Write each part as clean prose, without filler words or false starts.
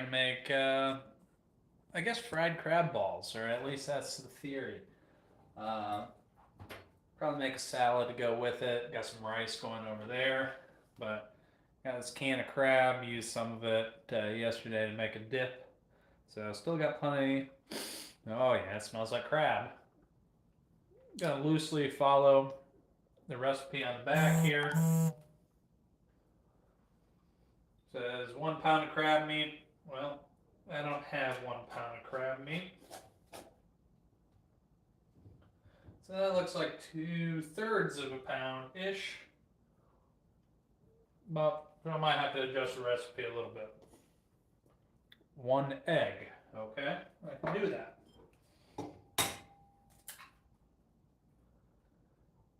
gonna make, I guess, fried crab balls, or at least that's the theory. Uh, Probably make a salad to go with it. Got some rice going over there, but got this can of crab. Used some of it yesterday to make a dip, so still got plenty. Oh yeah, it smells like crab. Gonna loosely follow the recipe on the back here. Says 1 pound of crab meat. Well, I don't have 1 pound of crab meat. So that looks like 2/3 of a pound ish. But I might have to adjust the recipe a little bit. 1 egg. Okay, I can do that.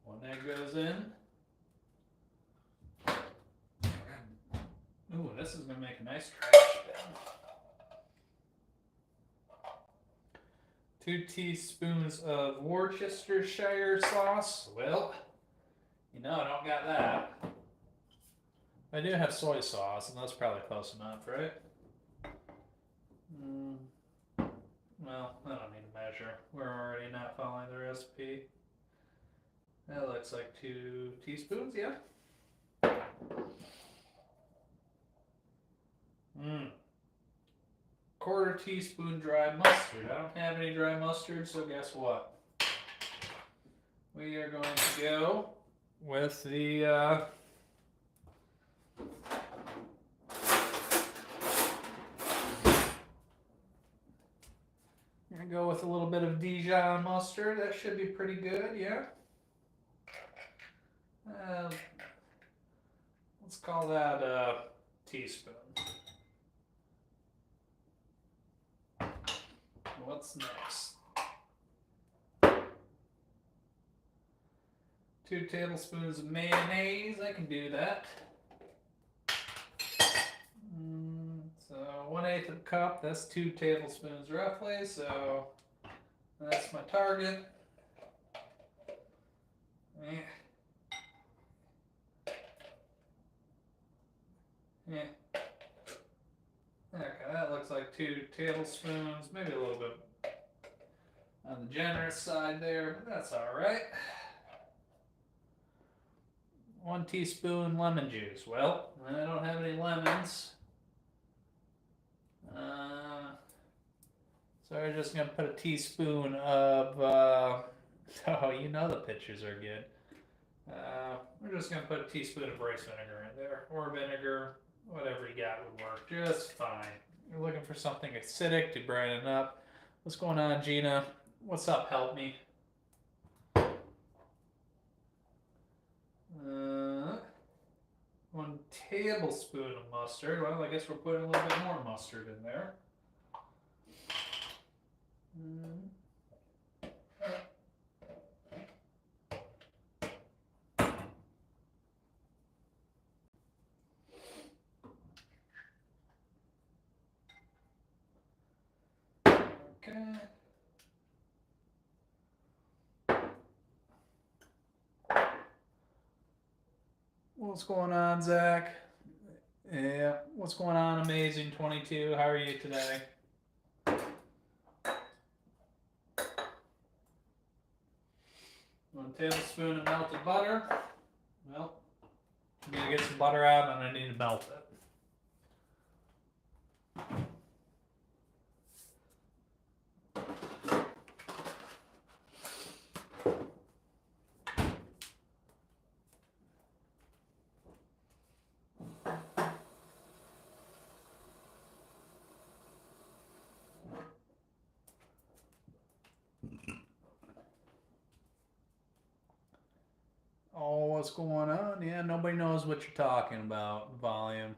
1 egg goes in. Ooh, this is gonna make a nice trash bin. 2 teaspoons of Worcestershire sauce. Well, you know I don't got that. I do have soy sauce, and that's probably close enough, right? Well, I don't need to measure. We're already not following the recipe. That looks like 2 teaspoons, yeah. 1/4 teaspoon dry mustard. I don't have any dry mustard, so guess what? We are going to go with the I'm gonna go with a little bit of Dijon mustard. That should be pretty good, yeah. Let's call that a teaspoon. What's next? 2 tablespoons of mayonnaise. I can do that. So 1/8 of a cup. That's 2 tablespoons roughly. So that's my target. Yeah. Okay, that looks like 2 tablespoons, maybe a little bit on the generous side there, but that's all right. 1 teaspoon lemon juice. Well, I don't have any lemons. So we're just gonna put a teaspoon of, oh, you know the pictures are good. We're just gonna put a teaspoon of rice vinegar in there, or vinegar, whatever you got would work just fine. You're looking for something acidic to brighten up. What's going on, Gina? What's up? Help me. 1 tablespoon of mustard. Well, I guess we're putting a little bit more mustard in there. Okay. What's going on, Zach? Yeah, what's going on, Amazing 22? How are you today? 1 tablespoon of melted butter. Well, I'm gonna get some butter out and I need to melt it. Oh, what's going on? Yeah, nobody knows what you're talking about. Volume.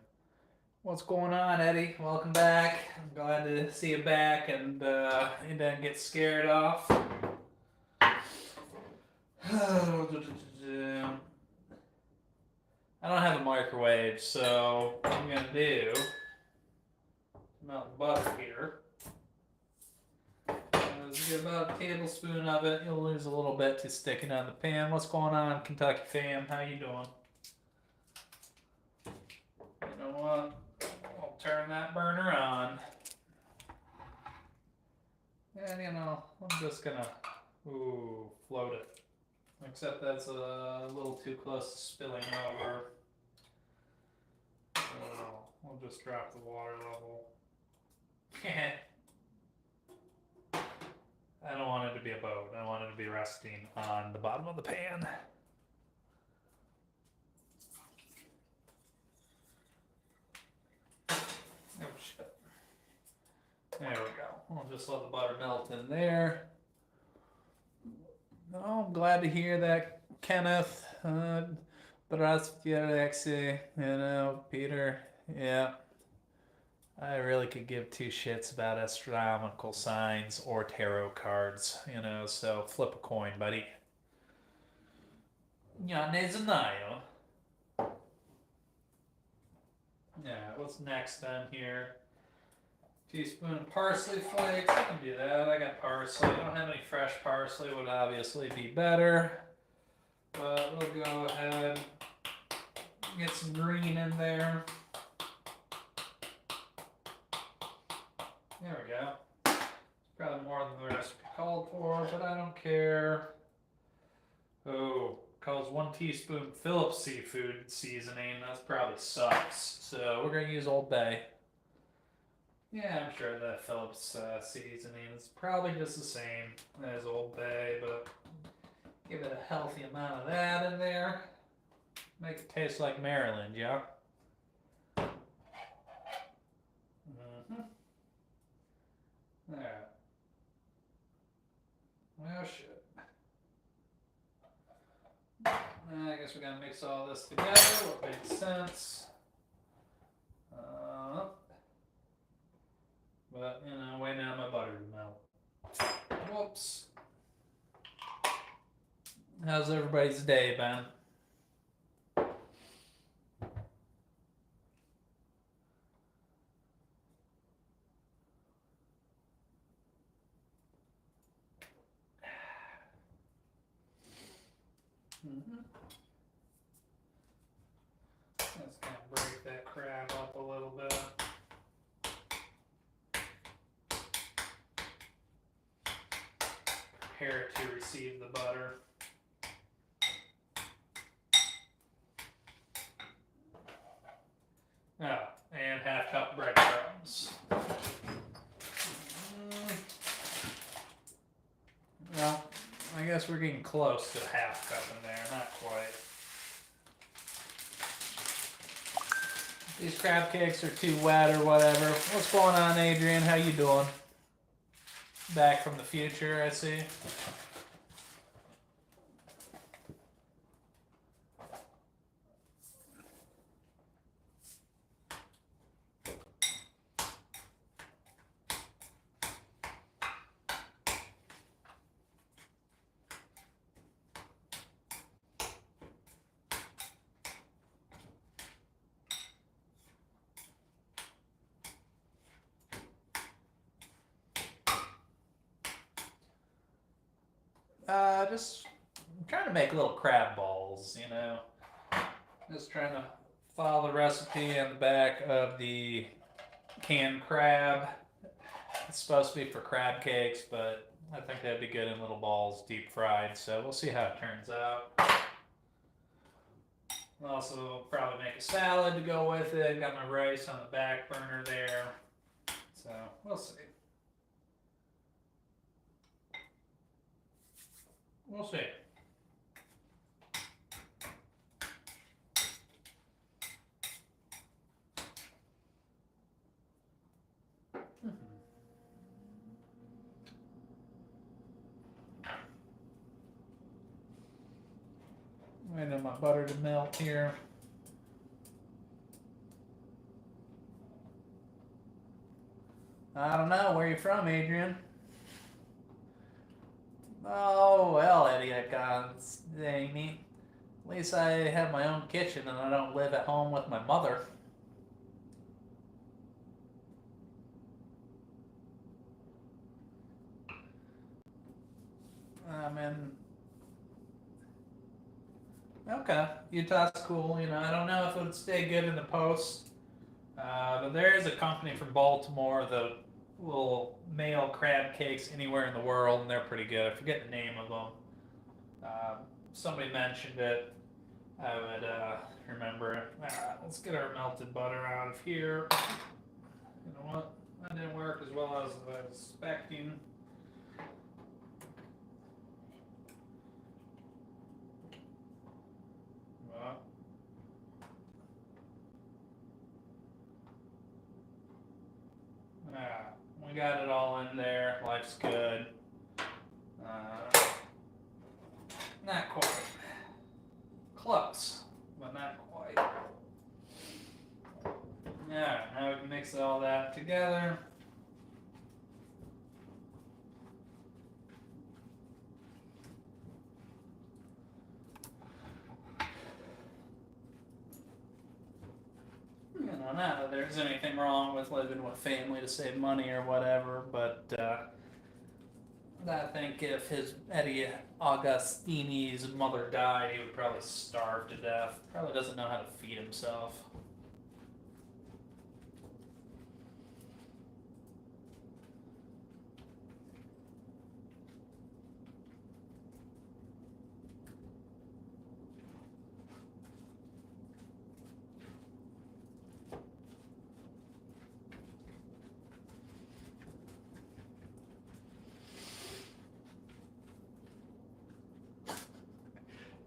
What's going on, Eddie? Welcome back. I'm glad to see you back, and you didn't get scared off. I don't have a microwave, so what I'm gonna do, melt butter here. Get about a tablespoon of it. You'll lose a little bit to sticking on the pan. What's going on, Kentucky fam? How you doing? You know what? I'll turn that burner on. Well, I'm just gonna float it. Except that's a little too close to spilling over. So we'll just drop the water level. I don't want it to be a boat. I want it to be resting on the bottom of the pan. Oh shit. There we go. We'll just let the butter melt in there. Oh, I'm glad to hear that, Kenneth. Здравствуйте, Peter. Yeah. I really could give two shits about astronomical signs or tarot cards, so flip a coin, buddy. Ja, не знаю. Yeah, what's next on here? Teaspoon of parsley flakes. I can do that. I got parsley. I don't have any fresh parsley. Would obviously be better. But we'll go ahead and get some green in there. There we go. Probably more than the recipe called for, but I don't care. Oh, calls 1 teaspoon Phillips seafood seasoning. That probably sucks. So we're going to use Old Bay. Yeah, I'm sure that Phillips seasoning is probably just the same as Old Bay, but give it a healthy amount of that in there. Make it taste like Maryland, yeah? Alright. Well, shit. I guess we're going to mix all this together. What makes sense. But, waiting on my butter to melt. Whoops. How's everybody's day, Ben? Let's kind of break that crab up a little bit. Prepare it to receive the butter. Oh, and half cup breadcrumbs. Well, I guess we're getting close to a half cup in there, not quite. These crab cakes are too wet or whatever. What's going on, Adrian? How you doing? Back from the future, I see. Just trying to make little crab balls, Just trying to follow the recipe on the back of the canned crab. It's supposed to be for crab cakes, but I think that'd be good in little balls, deep fried, so we'll see how it turns out. I'll also probably make a salad to go with it. Got my rice on the back burner there, so we'll see. We'll see. Waiting on my butter to melt here. I don't know. Where are you from, Adrian? Oh, well, Eddie, Amy. At least I have my own kitchen and I don't live at home with my mother. Okay, Utah's cool. I don't know if it would stay good in the post. But there is a company from Baltimore that little male crab cakes anywhere in the world, and they're pretty good. I forget the name of them. Somebody mentioned it. I would remember it. Let's get our melted butter out of here. You know what? That didn't work as well as I was expecting. Well, we got it all in there. Life's good. Not quite. Close, but not quite. Yeah, now we can mix all that together. You know, not that there's anything wrong with living with family to save money or whatever, but I think if Eddie Augustini's mother died, he would probably starve to death. Probably doesn't know how to feed himself.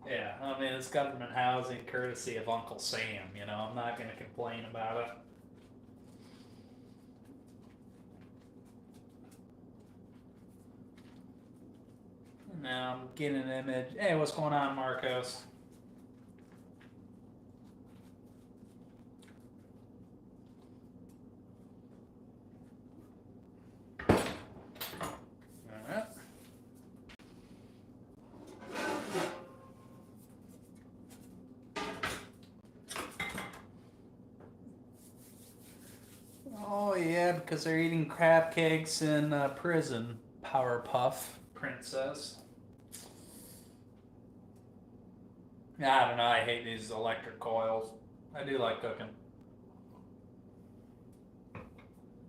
Yeah, I mean, it's government housing courtesy of Uncle Sam, you know, I'm not going to complain about it. Now I'm getting an image. Hey, what's going on, Marcos? Alright. Oh, yeah, because they're eating crab cakes in prison, Powerpuff Princess. Yeah, I don't know. I hate these electric coils. I do like cooking.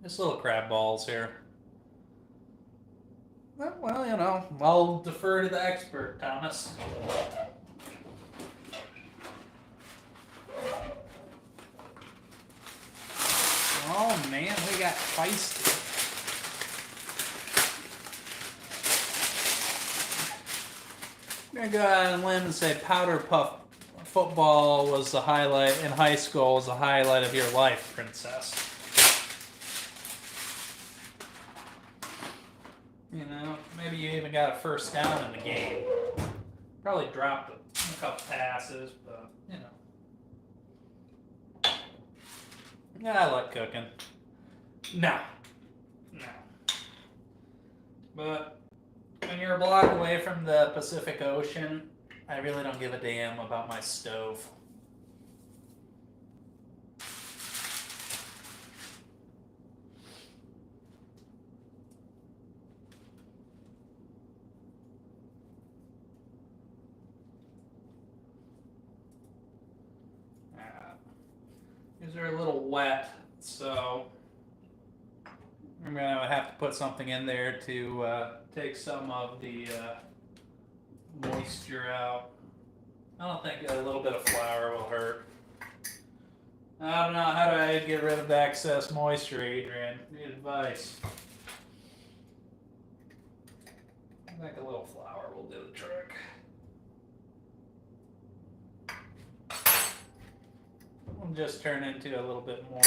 Just little crab balls here. Well, you know, I'll defer to the expert, Thomas. Oh man, we got feisty. I'm gonna go out on a limb and say powder puff football was the highlight in high school, was the highlight of your life, Princess. You know, maybe you even got a first down in the game. Probably dropped a couple passes, but you know. Yeah, I like cooking. No. But when you're a block away from the Pacific Ocean, I really don't give a damn about my stove. These are a little wet, so I'm gonna have to put something in there to take some of the moisture out. I don't think a little bit of flour will hurt. I don't know, how do I get rid of excess moisture, Adrian? Need advice. I think a little flour will do the trick. We'll just turn into a little bit more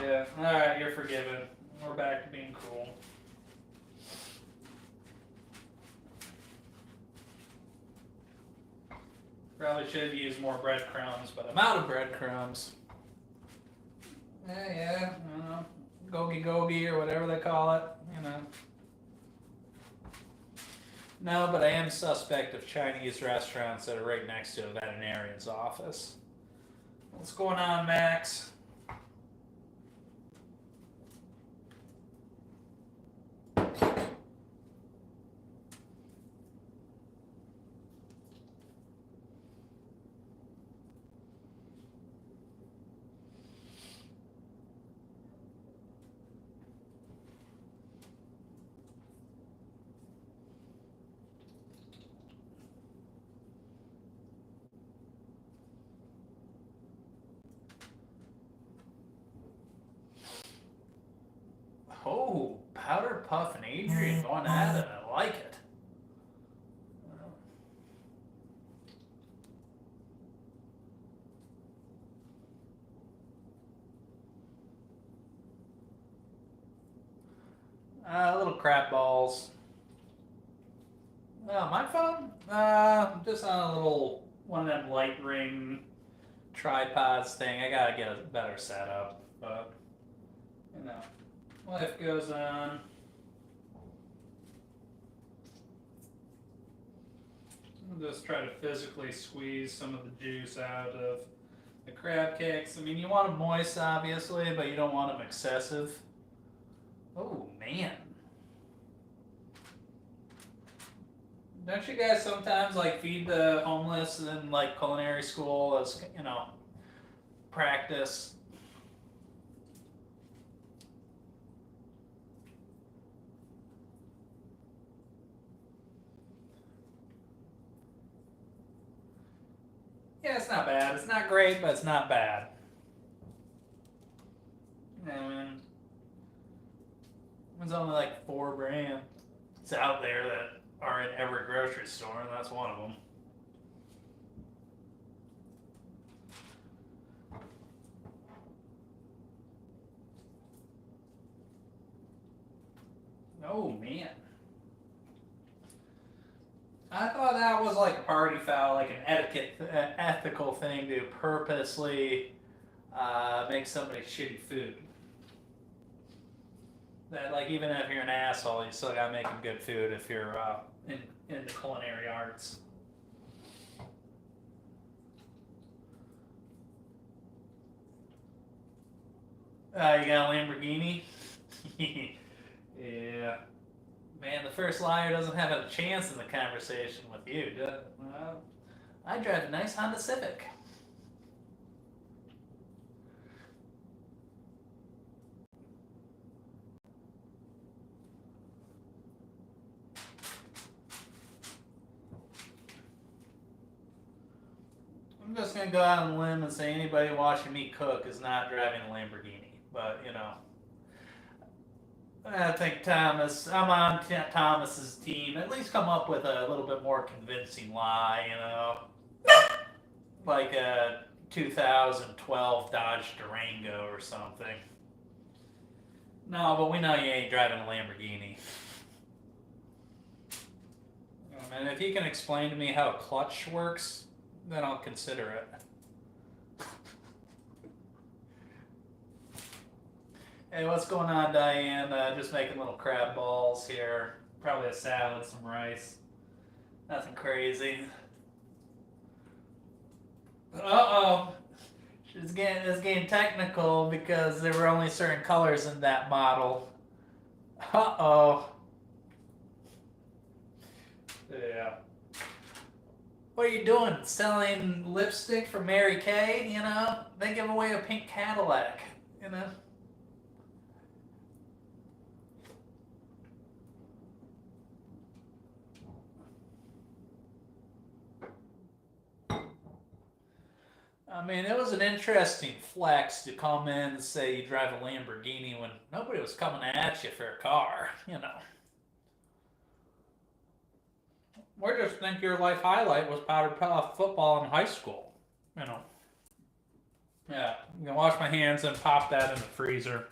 yeah, alright, you're forgiven. We're back to being cool. Probably should use more breadcrumbs, but I'm out of breadcrumbs. Yeah, I don't know. Gogi or whatever they call it, you know. No, but I am suspect of Chinese restaurants that are right next to a veterinarian's office. What's going on, Max? Puff and Adrian going at it. I like it. Little crab balls. My phone? Just on a little one of them light ring tripods thing. I gotta get a better setup, but you know, life goes on. I'll just try to physically squeeze some of the juice out of the crab cakes. I mean, you want them moist, obviously, but you don't want them excessive. Oh man. Don't you guys sometimes like feed the homeless in like culinary school as, practice? Yeah, it's not bad. It's not great, but it's not bad. I mean, it's only like 4 brands. It's out there that are in every grocery store, and that's one of them. Oh man. I thought that was like a party foul, like an ethical thing to purposely make somebody shitty food. That like even if you're an asshole, you still gotta make them good food if you're in the culinary arts. You got a Lamborghini? Yeah. Man, the first liar doesn't have a chance in the conversation with you, does it? Well, I drive a nice Honda Civic. I'm just gonna go out on a limb and say anybody watching me cook is not driving a Lamborghini. But I think Thomas. I'm on Thomas's team. At least come up with a little bit more convincing lie. Like a 2012 Dodge Durango or something. No, but we know you ain't driving a Lamborghini. And if you can explain to me how a clutch works, then I'll consider it. Hey, what's going on, Diane? Just making little crab balls here. Probably a salad, some rice. Nothing crazy. Uh-oh. It's getting technical because there were only certain colors in that model. Uh-oh. Yeah. What are you doing? Selling lipstick for Mary Kay? They give away a pink Cadillac. I mean, it was an interesting flex to come in and say you drive a Lamborghini when nobody was coming at you for a car. We just think your life highlight was powder puff football in high school. Yeah, I'm gonna wash my hands and pop that in the freezer.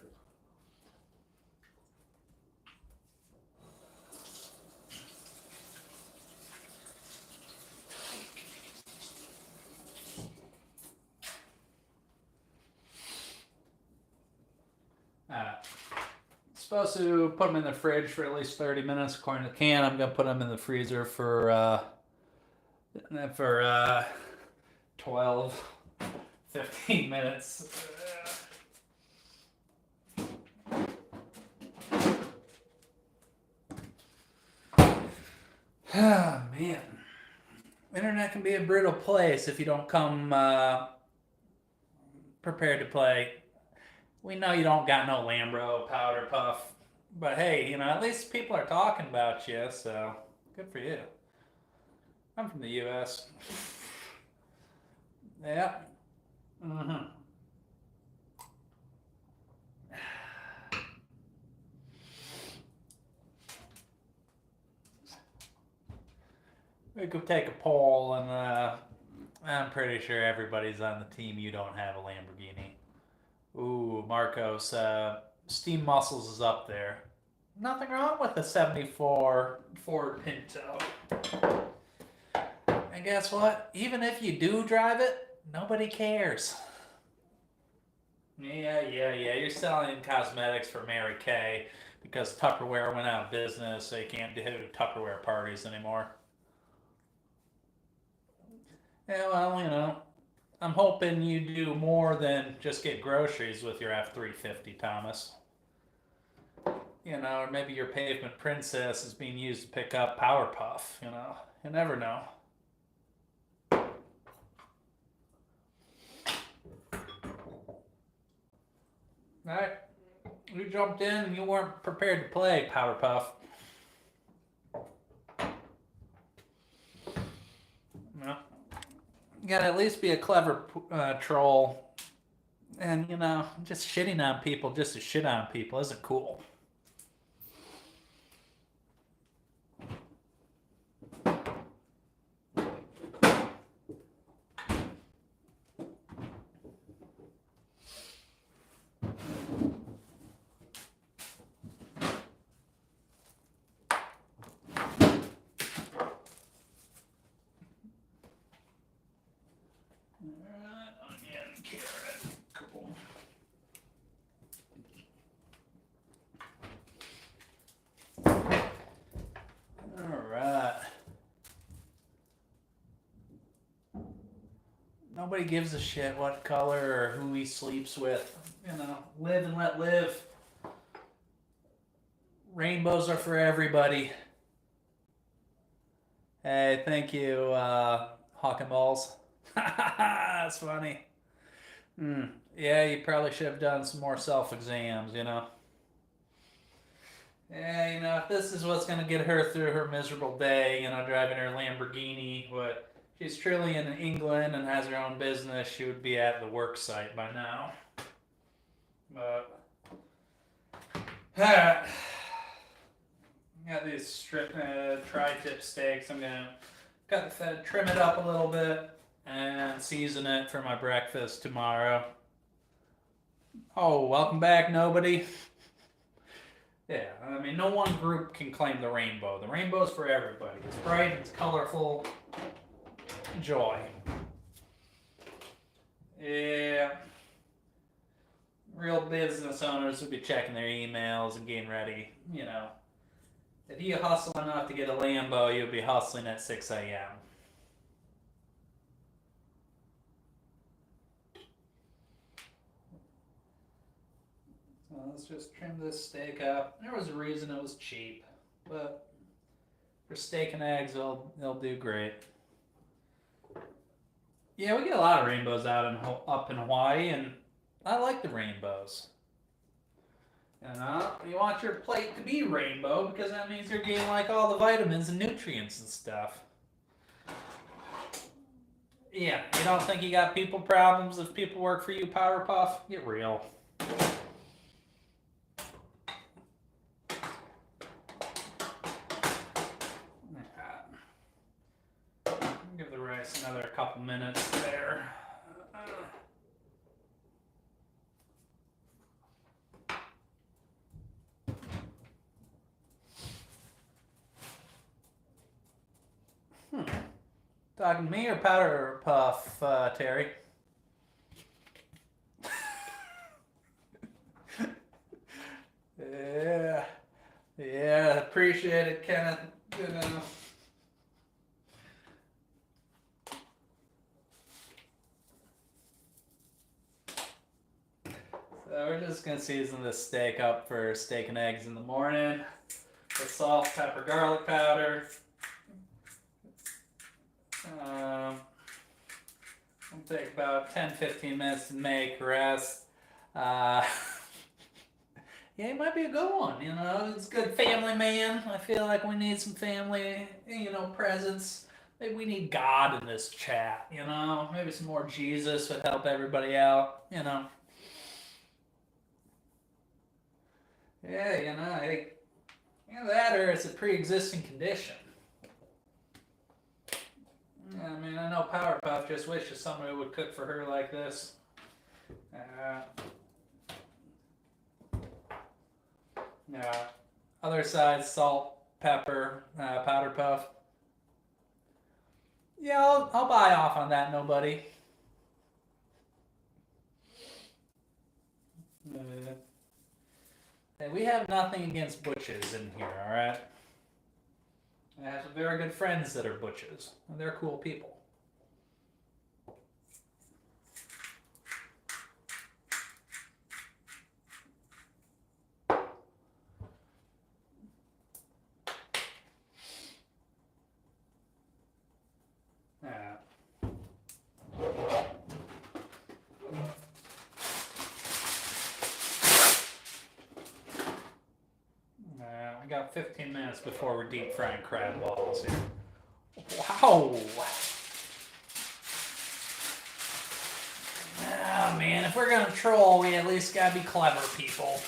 Supposed to put them in the fridge for at least 30 minutes according to the can. I'm gonna put them in the freezer for 12, 15 minutes. Oh man, internet can be a brutal place if you don't come prepared to play. We know you don't got no Lambro powder puff, but hey, at least people are talking about you, so good for you. I'm from the U.S. Yeah. Mm-hmm. we could take a poll, and I'm pretty sure everybody's on the team. You don't have a Lamborghini. Ooh, Marcos, Steam Muscles is up there. Nothing wrong with the 74 Ford Pinto. And guess what? Even if you do drive it, nobody cares. Yeah. You're selling cosmetics for Mary Kay because Tupperware went out of business, so you can't do Tupperware parties anymore. Yeah, well, I'm hoping you do more than just get groceries with your F-350, Thomas. Or maybe your pavement princess is being used to pick up Powerpuff. You never know. All right, you jumped in and you weren't prepared to play Powerpuff. No. You gotta at least be a clever troll. And, just shitting on people just to shit on people isn't cool. Onion, carrot, cool. All right. Nobody gives a shit what color or who he sleeps with. Live and let live. Rainbows are for everybody. Hey, thank you, Hawk and Balls. That's funny. Yeah, you probably should have done some more self exams, Yeah, if this is what's going to get her through her miserable day, driving her Lamborghini, but she's truly in England and has her own business, she would be at the work site by now. But, got these tri-tip steaks. I'm going to trim it up a little bit and season it for my breakfast tomorrow. Oh, welcome back, nobody. Yeah, no one group can claim the rainbow. The rainbow's for everybody. It's bright, it's colorful. Joy. Yeah. Real business owners would be checking their emails and getting ready. If you hustle enough to get a Lambo, you'll be hustling at 6 a.m. So let's just trim this steak up. There was a reason it was cheap, but for steak and eggs, they'll do great. Yeah, we get a lot of rainbows up in Hawaii, and I like the rainbows. You want your plate to be rainbow because that means you're getting all the vitamins and nutrients and stuff. Yeah, you don't think you got people problems if people work for you, Powerpuff? Get real. Give the rice another couple minutes there. Talking to me or Powerpuff, Terry? Yeah, appreciate it, Kenneth. So we're just gonna season this steak up for steak and eggs in the morning with salt, pepper, garlic powder. It'll take about 10-15 minutes to make. Rest. Yeah, it might be a good one. It's a good family man. I feel like we need some family, presence. Maybe we need God in this chat. Maybe some more Jesus would help everybody out. Yeah, that or it's a pre-existing condition. Yeah, I mean, I know Powerpuff just wishes somebody would cook for her like this. Yeah. Other side, salt, pepper, powder puff. Yeah, I'll buy off on that, nobody. Hey, we have nothing against butches in here, alright? I have some very good friends that are butches, and they're cool people. Yeah. We got 15 minutes before we're deep frying crab balls here. Wow! Oh man, if we're gonna troll, we at least gotta be clever people.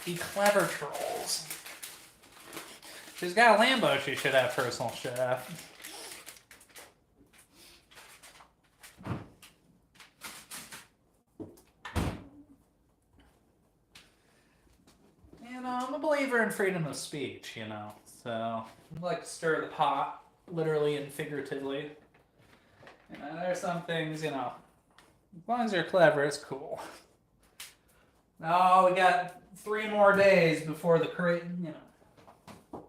Be clever trolls. She's got a Lambo, she should have personal chef. You know, I'm a believer in freedom of speech, you know. So, I like to stir the pot, literally and figuratively. You know, there's some things, you know, as long as you're clever, it's cool. No, we got 3 more days before the you know.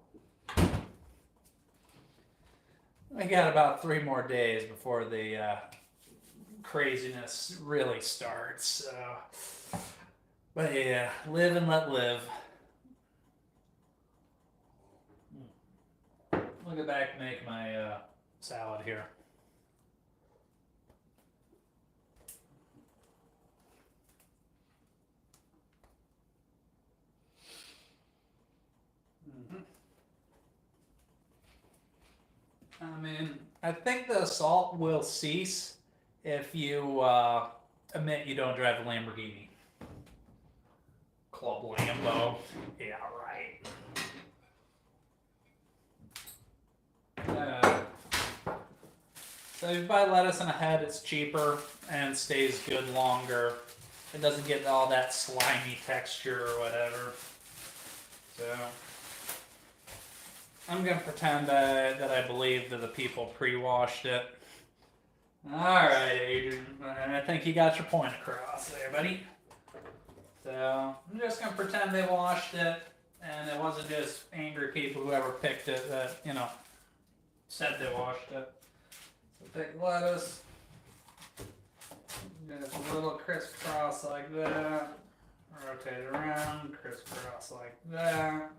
We got about 3 more days before the craziness really starts. So, but yeah, live and let live. I'll get back and make my salad here. I mean, I think the assault will cease if you admit you don't drive a Lamborghini. Club Lambo. Yeah, right. So if you buy lettuce in a head, it's cheaper and stays good longer. It doesn't get all that slimy texture or whatever. So I'm gonna pretend that I believe that the people pre-washed it. All right, Adrian. I think you got your point across there, buddy. So I'm just gonna pretend they washed it, and it wasn't just angry people whoever picked it that said they washed it. So take lettuce, just a little crisscross like that. Rotate it around, crisscross like that.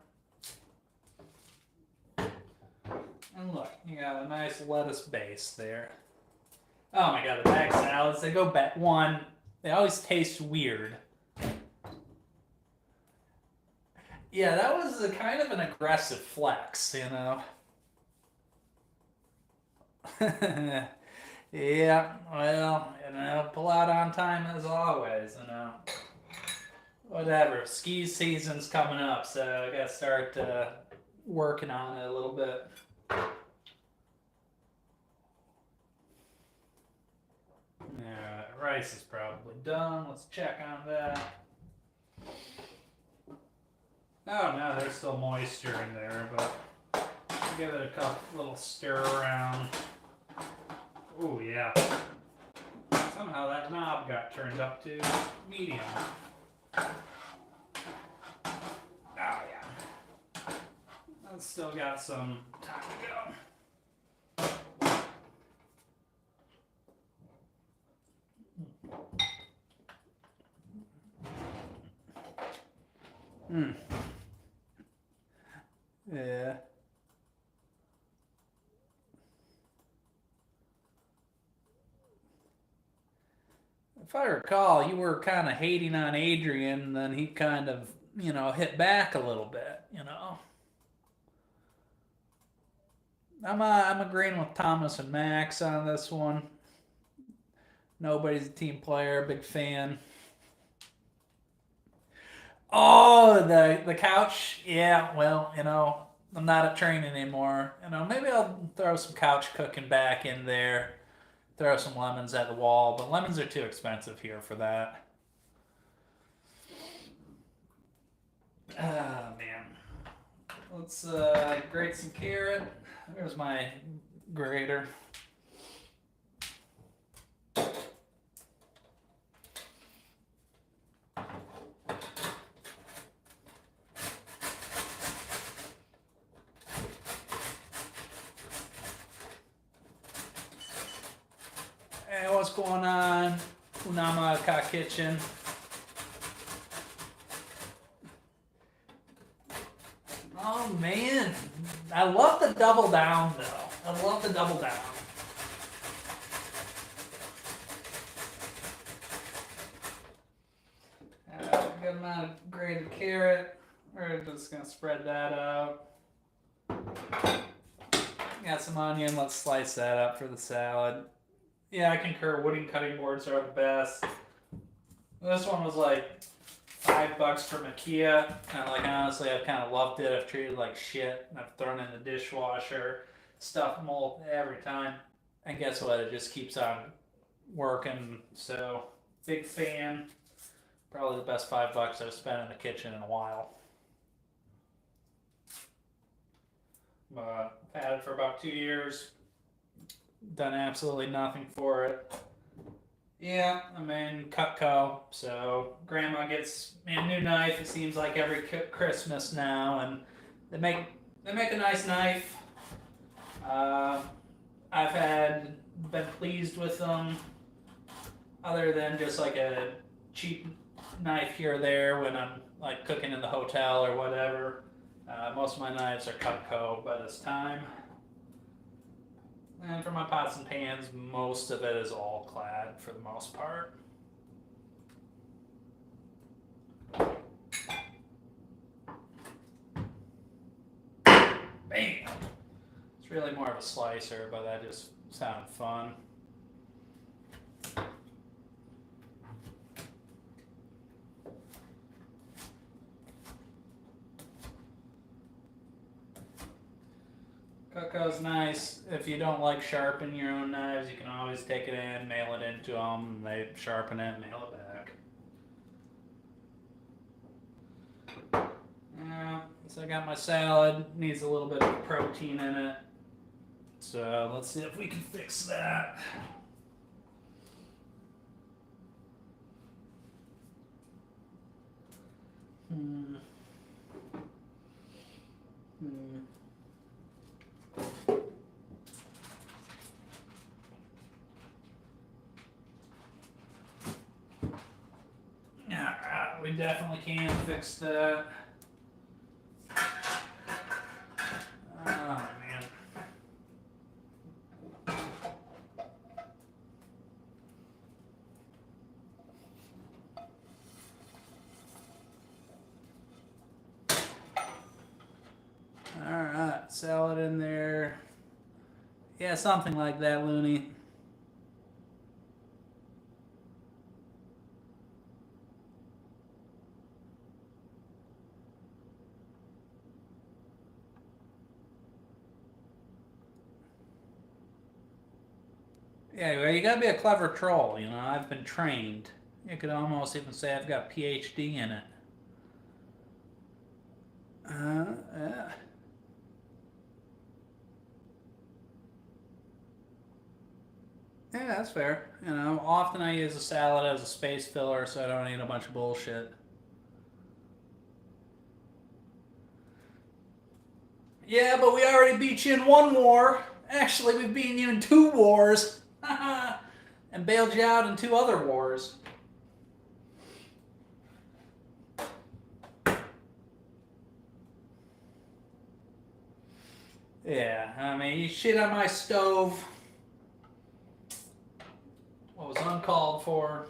And look, you got a nice lettuce base there. Oh my god, the bag salads, they go back. One, they always taste weird. Yeah, that was a kind of an aggressive flex, you know? Yeah, well, you know, pull out on time as always, you know. Whatever, ski season's coming up, so I gotta start working on it a little bit. Yeah, rice is probably done. Let's check on that. Oh no, there's still moisture in there, but give it a couple little stir around. Oh yeah. Somehow that knob got turned up to medium. Oh yeah. That's still got some time to go. Yeah. If I recall, you were kind of hating on Adrian, and then he kind of, you know, hit back a little bit, you know. I'm agreeing with Thomas and Max on this one. Nobody's a team player, big fan. Oh, the couch. Yeah, well, you know, I'm not at training anymore. Maybe I'll throw some couch cooking back in there. Throw some lemons at the wall, but lemons are too expensive here for that. Ah, man. Let's grate some carrot. There's my grater. Hey, what's going on? Unama Ka Kitchen. Oh man, I love the double down though. I love the double down. Good amount of grated carrot. We're just gonna spread that out. Got some onion. Let's slice that up for the salad. Yeah, I concur. Wooden cutting boards are the best. This one was like $5 from IKEA, and like honestly, I've kind of loved it. I've treated it like shit, and I've thrown it in the dishwasher, stuff mold every time, and guess what? It just keeps on working. So big fan. Probably the best $5 I've spent in the kitchen in a while. But I've had it for about 2 years. Done absolutely nothing for it. Yeah, I'm in Cutco, so Grandma gets me a new knife. It seems like every Christmas now, and they make a nice knife. I've been pleased with them, other than just like a cheap knife here or there when I'm like cooking in the hotel or whatever. Most of my knives are Cutco by this time. And for my pots and pans, most of it is all clad for the most part. Bam! It's really more of a slicer, but that just sounded fun. Cutco's nice. If you don't like sharpening your own knives, you can always take it in, mail it into them, they sharpen it, mail it back. Yeah, so I got my salad. Needs a little bit of protein in it. So let's see if we can fix that. Alright, we definitely can fix that. Oh man. Alright, salad in there. Yeah, something like that, Looney. Yeah, well, you gotta be a clever troll, I've been trained. You could almost even say I've got PhD in it. Yeah. Yeah, that's fair. Often I use a salad as a space filler so I don't eat a bunch of bullshit. Yeah, but we already beat you in one war. Actually, we've beaten you in 2 wars. And bailed you out in 2 other wars. Yeah, I mean, you shit on my stove. What was uncalled for.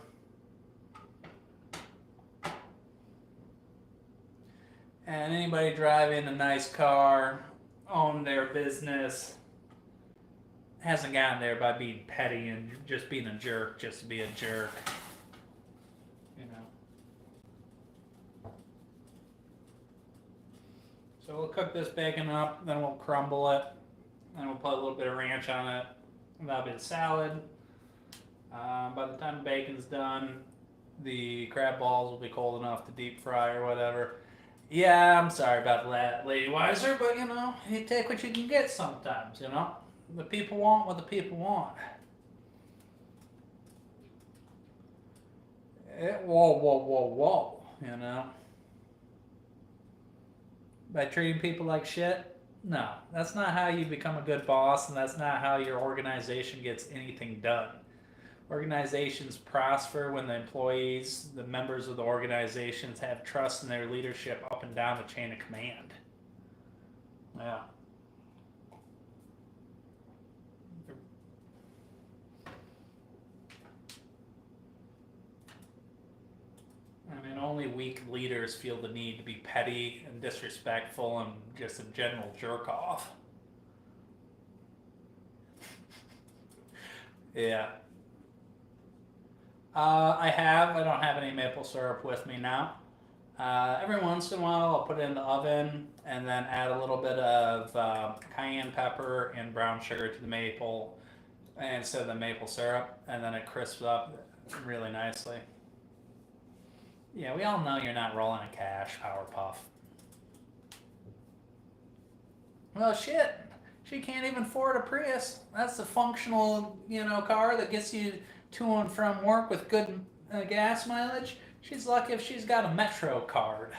And anybody driving a nice car, own their business, hasn't gotten there by being petty and just being a jerk just to be a jerk. So we'll cook this bacon up, then we'll crumble it, and we'll put a little bit of ranch on it, and that'll be the salad. By the time the bacon's done, the crab balls will be cold enough to deep fry or whatever. Yeah, I'm sorry about that, Lady Wiser, but you know, you take what you can get sometimes, you know? The people want what the people want. Whoa, whoa, whoa, whoa, you know? By treating people like shit? No, that's not how you become a good boss, and that's not how your organization gets anything done. Organizations prosper when the employees, the members of the organizations, have trust in their leadership up and down the chain of command. Yeah. I mean, only weak leaders feel the need to be petty and disrespectful and just a general jerk off. Yeah. I don't have any maple syrup with me now. Every once in a while, I'll put it in the oven and then add a little bit of cayenne pepper and brown sugar to the maple instead of the maple syrup, and then it crisps up really nicely. Yeah, we all know you're not rolling a cash, Powerpuff. Well, shit. She can't even afford a Prius. That's a functional, car that gets you to and from work with good gas mileage. She's lucky if she's got a Metro card.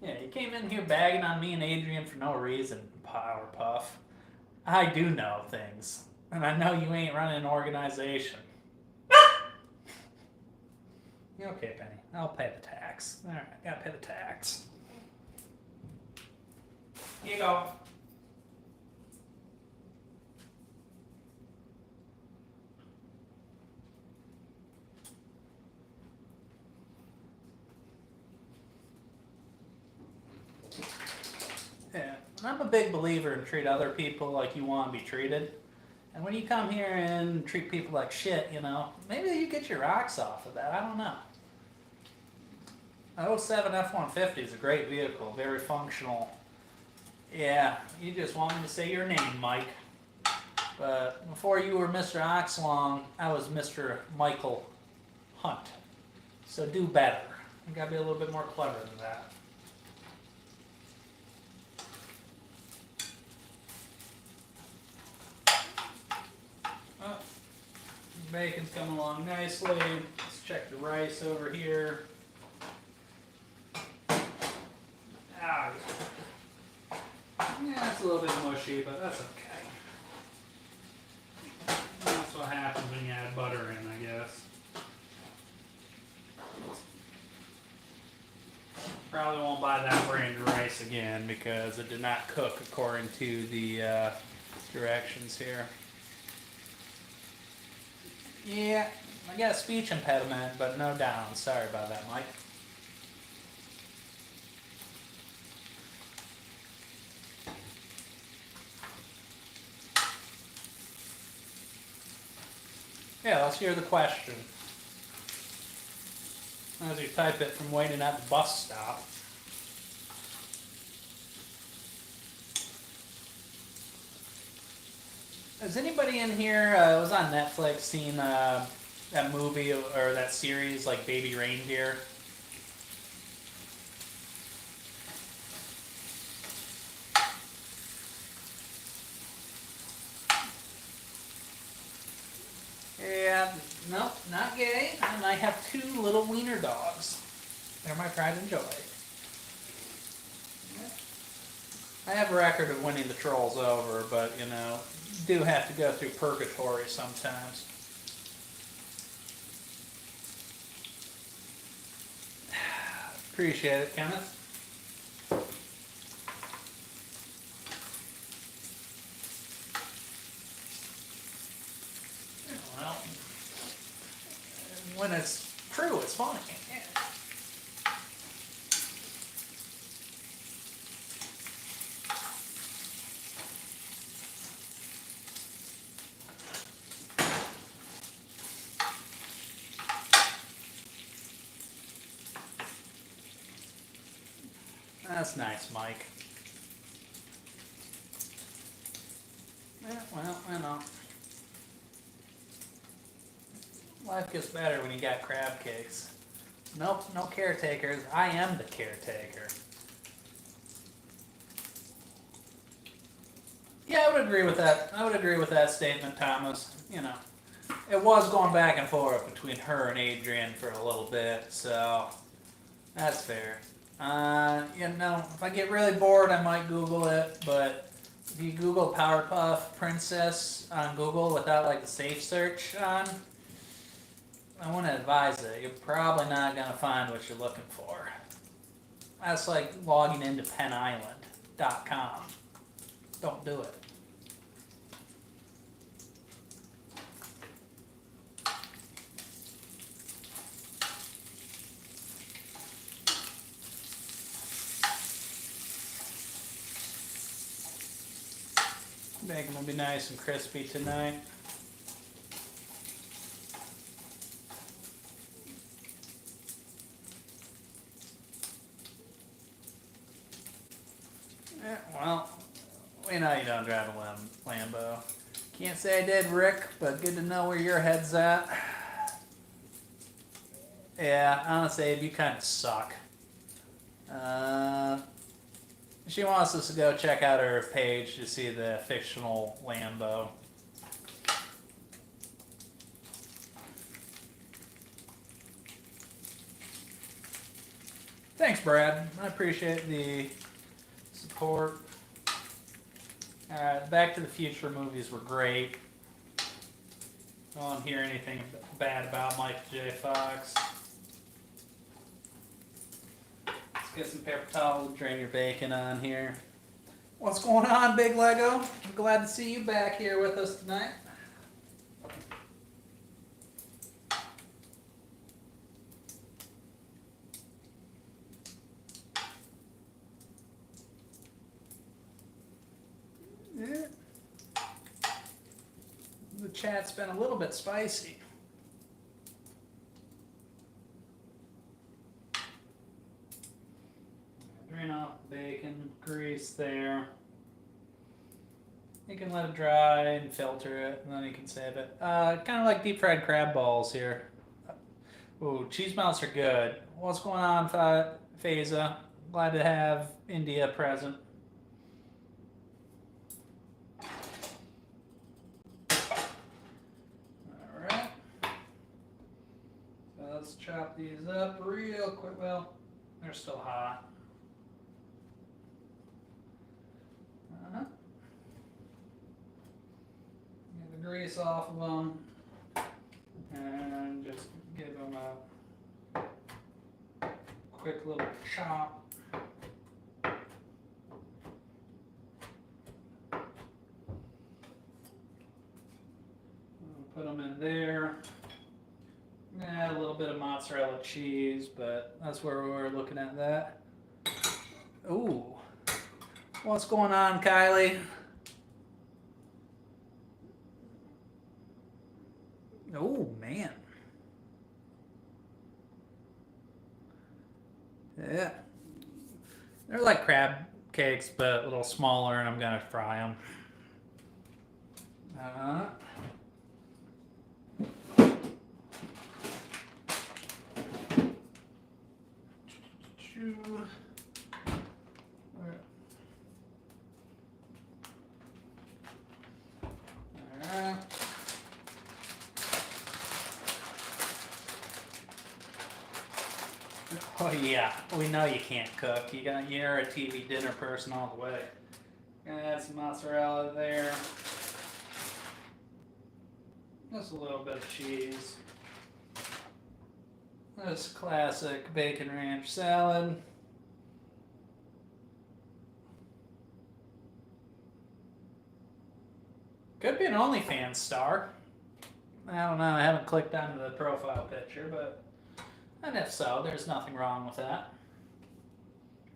Yeah, you came in here bagging on me and Adrian for no reason, Powerpuff. I do know things, and I know you ain't running an organization. You okay, Penny? I'll pay the tax. All right, gotta pay the tax. Here you go. Yeah, I'm a big believer in treat other people like you want to be treated. And when you come here and treat people like shit, maybe you get your rocks off of that. I don't know. The 07 F-150 is a great vehicle, very functional. Yeah, you just want me to say your name, Mike. But before you were Mr. Oxlong, I was Mr. Michael Hunt. So do better. You gotta be a little bit more clever than that. Oh, bacon's coming along nicely. Let's check the rice over here. Ah, yeah, it's a little bit mushy, but that's okay. That's what happens when you add butter in, I guess. Probably won't buy that brand of rice again because it did not cook according to the directions here. Yeah, I got a speech impediment, but no down. Sorry about that, Mike. Yeah, let's hear the question. As you type it from waiting at the bus stop. Has anybody in here, it was on Netflix, seen that movie or that series like Baby Reindeer? Yeah, nope, not gay. And I have 2 little wiener dogs. They're my pride and joy. I have a record of winning the trolls over, but do have to go through purgatory sometimes. Appreciate it, Kenneth. Well, when it's true, it's funny. Yeah. That's nice, Mike. Yeah, well, you know. Life gets better when you got crab cakes. Nope, no caretakers. I am the caretaker. Yeah, I would agree with that. I would agree with that statement, Thomas. You know, it was going back and forth between her and Adrian for a little bit, so that's fair. You know, if I get really bored, I might Google it, but if you Google Powerpuff Princess on Google without like the safe search on, I wouldn't advise it. You're probably not going to find what you're looking for. That's like logging into PennIsland.com. Don't do it. Bacon will be nice and crispy tonight. Yeah, well, we know you don't drive a Lambo. Can't say I did, Rick, but good to know where your head's at. Yeah, honestly, you kind of suck. She wants us to go check out her page to see the fictional Lambo. Thanks, Brad. I appreciate the support. Back to the Future movies were great. I don't hear anything bad about Michael J. Fox. Let's get some paper towel to drain your bacon on here. What's going on, Big Lego? I'm glad to see you back here with us tonight. Yeah. The chat's been a little bit spicy. Drain off the bacon grease there. You can let it dry and filter it, and then you can save it. Kind of like deep fried crab balls here. Ooh, cheese melts are good. What's going on, Faiza? Glad to have India present. Alright. So let's chop these up real quick. Well, they're still hot. Get the grease off of them. And just give them a quick little chop. Put them in there. Add a little bit of mozzarella cheese, but that's where we're looking at that. Ooh. What's going on, Kylie? Oh, man. Yeah. They're like crab cakes, but a little smaller, and I'm going to fry them. Oh yeah, we know you can't cook. You're a TV dinner person all the way. Gonna add some mozzarella there. Just a little bit of cheese. This classic bacon ranch salad. Could be an OnlyFans star. I don't know, I haven't clicked onto the profile picture, but and if so, there's nothing wrong with that.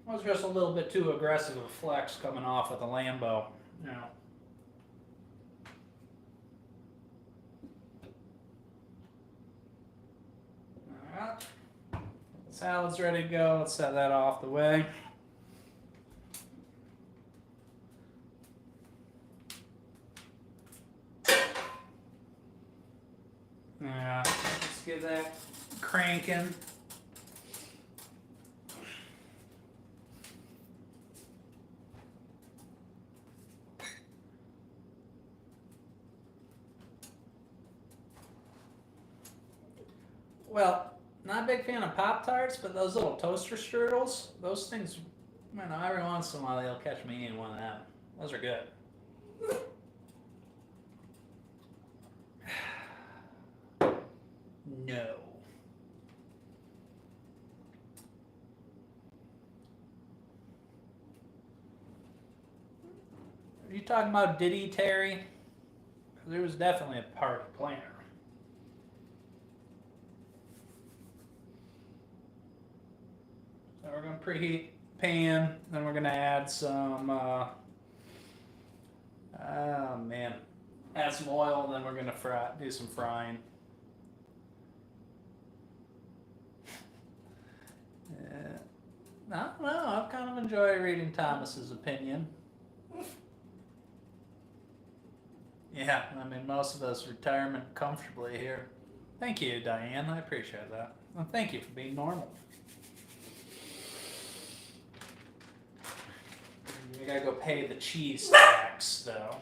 It was just a little bit too aggressive of a flex coming off with a Lambo, you know. Alright. Salad's ready to go. Let's set that off the way. get that cranking. Well, not a big fan of Pop-Tarts, but those little toaster strudels, those things, you know, every once in a while they'll catch me eating one of them. Those are good. No. Are you talking about Diddy Terry? There was definitely a party planner. So we're going to preheat pan, then we're going to add some, oh man, add some oil, then we're going to do some frying. I don't know, I've kind of enjoyed reading Thomas's opinion. Yeah, I mean, most of us retirement comfortably here. Thank you, Diane. I appreciate that. Well, thank you for being normal. We gotta go pay the cheese tax, though.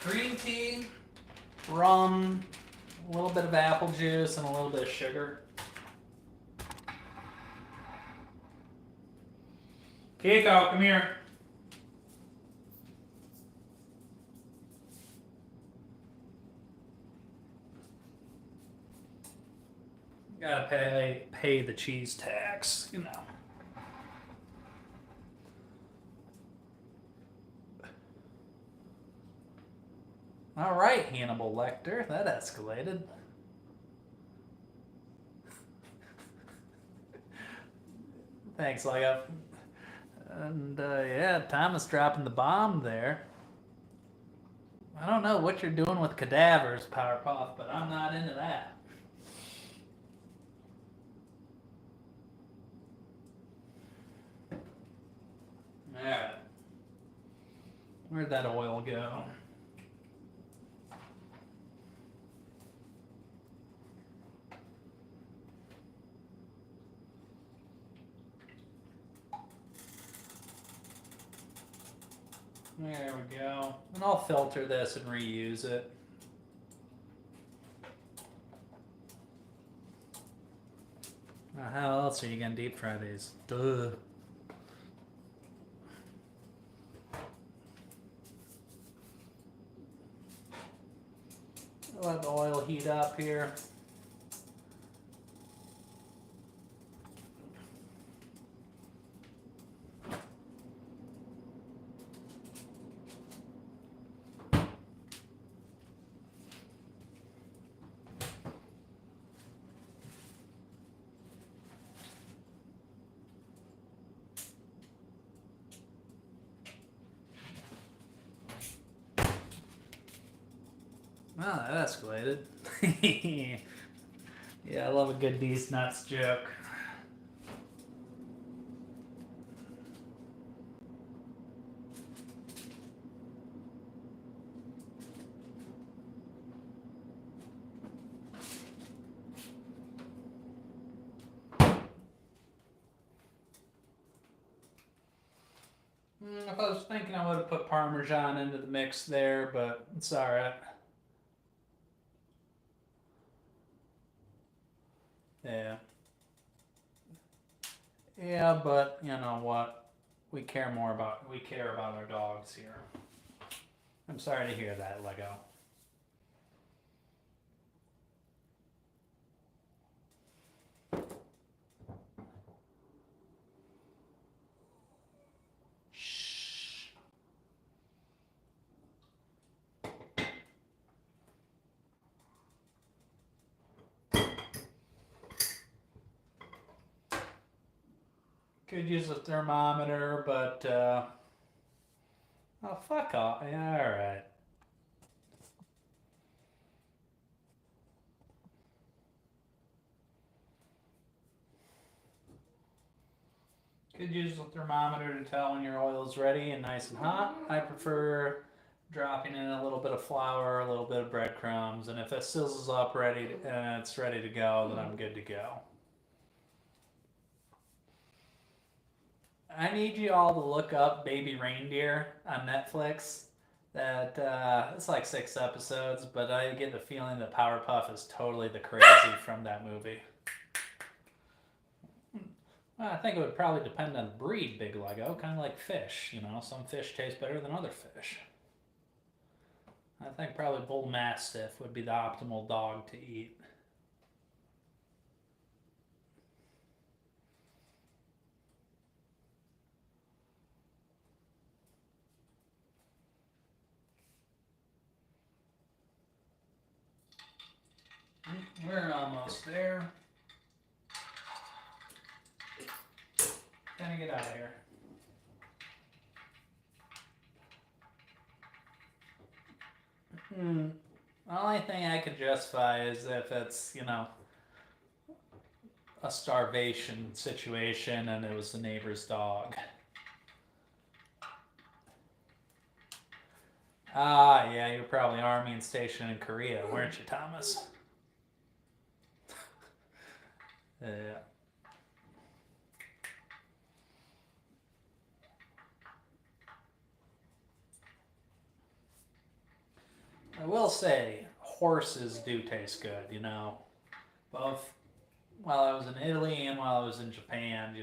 Green tea, rum, a little bit of apple juice, and a little bit of sugar. Keiko, come here. Gotta pay the cheese tax, you know. All right, Hannibal Lecter, that escalated. Thanks, Lego. And yeah, Thomas dropping the bomb there. I don't know what you're doing with cadavers, Powerpuff, but I'm not into that. Alright. Where'd that oil go? There we go. And I'll filter this and reuse it. Now, how else are you going to deep fry these? Duh. Let the oil heat up here. Well, that escalated. Yeah, I love a good These Nuts joke. If I was thinking I would have put Parmesan into the mix there, but it's alright. Yeah. Yeah, but you know what? We care about our dogs here. I'm sorry to hear that, Lego. Shh. Could use a thermometer, but oh, fuck off. Yeah, alright. Could use a thermometer to tell when your oil is ready and nice and hot. I prefer dropping in a little bit of flour, a little bit of breadcrumbs, and if it sizzles up and it's ready to go, then I'm good to go. I need you all to look up Baby Reindeer on Netflix. That it's like 6 episodes, but I get the feeling that Powerpuff is totally the crazy from that movie. Well, I think it would probably depend on the breed, Big Lego, kind of like fish. You know, some fish taste better than other fish. I think probably Bull Mastiff would be the optimal dog to eat. We're almost there. Gonna get out of here. The only thing I could justify is if it's, a starvation situation and it was the neighbor's dog. Ah, yeah, you were probably army and stationed in Korea, weren't you, Thomas? Yeah. I will say, horses do taste good, Both while I was in Italy and while I was in Japan,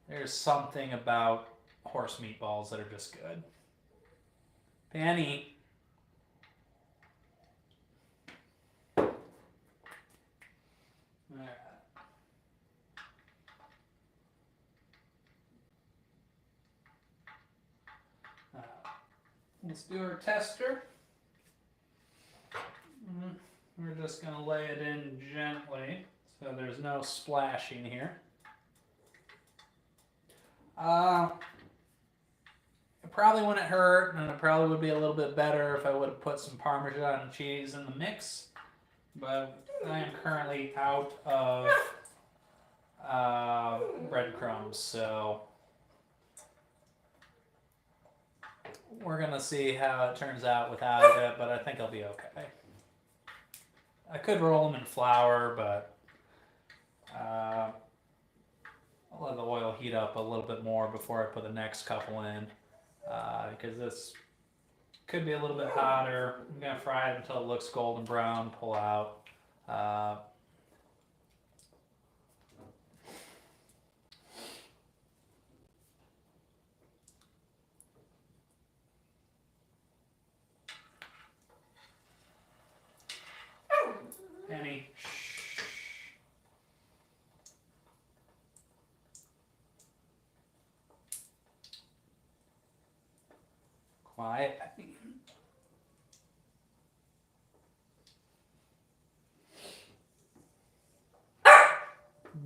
There's something about horse meatballs that are just good. Penny. Alright. Let's do our tester. We're just going to lay it in gently so there's no splashing here. It probably wouldn't hurt, and it probably would be a little bit better if I would have put some Parmesan cheese in the mix. But I am currently out of breadcrumbs, so we're going to see how it turns out without it, but I think I'll be okay. I could roll them in flour, but I'll let the oil heat up a little bit more before I put the next couple in, because this could be a little bit hotter. I'm going to fry it until it looks golden brown, pull out. Penny. Quiet.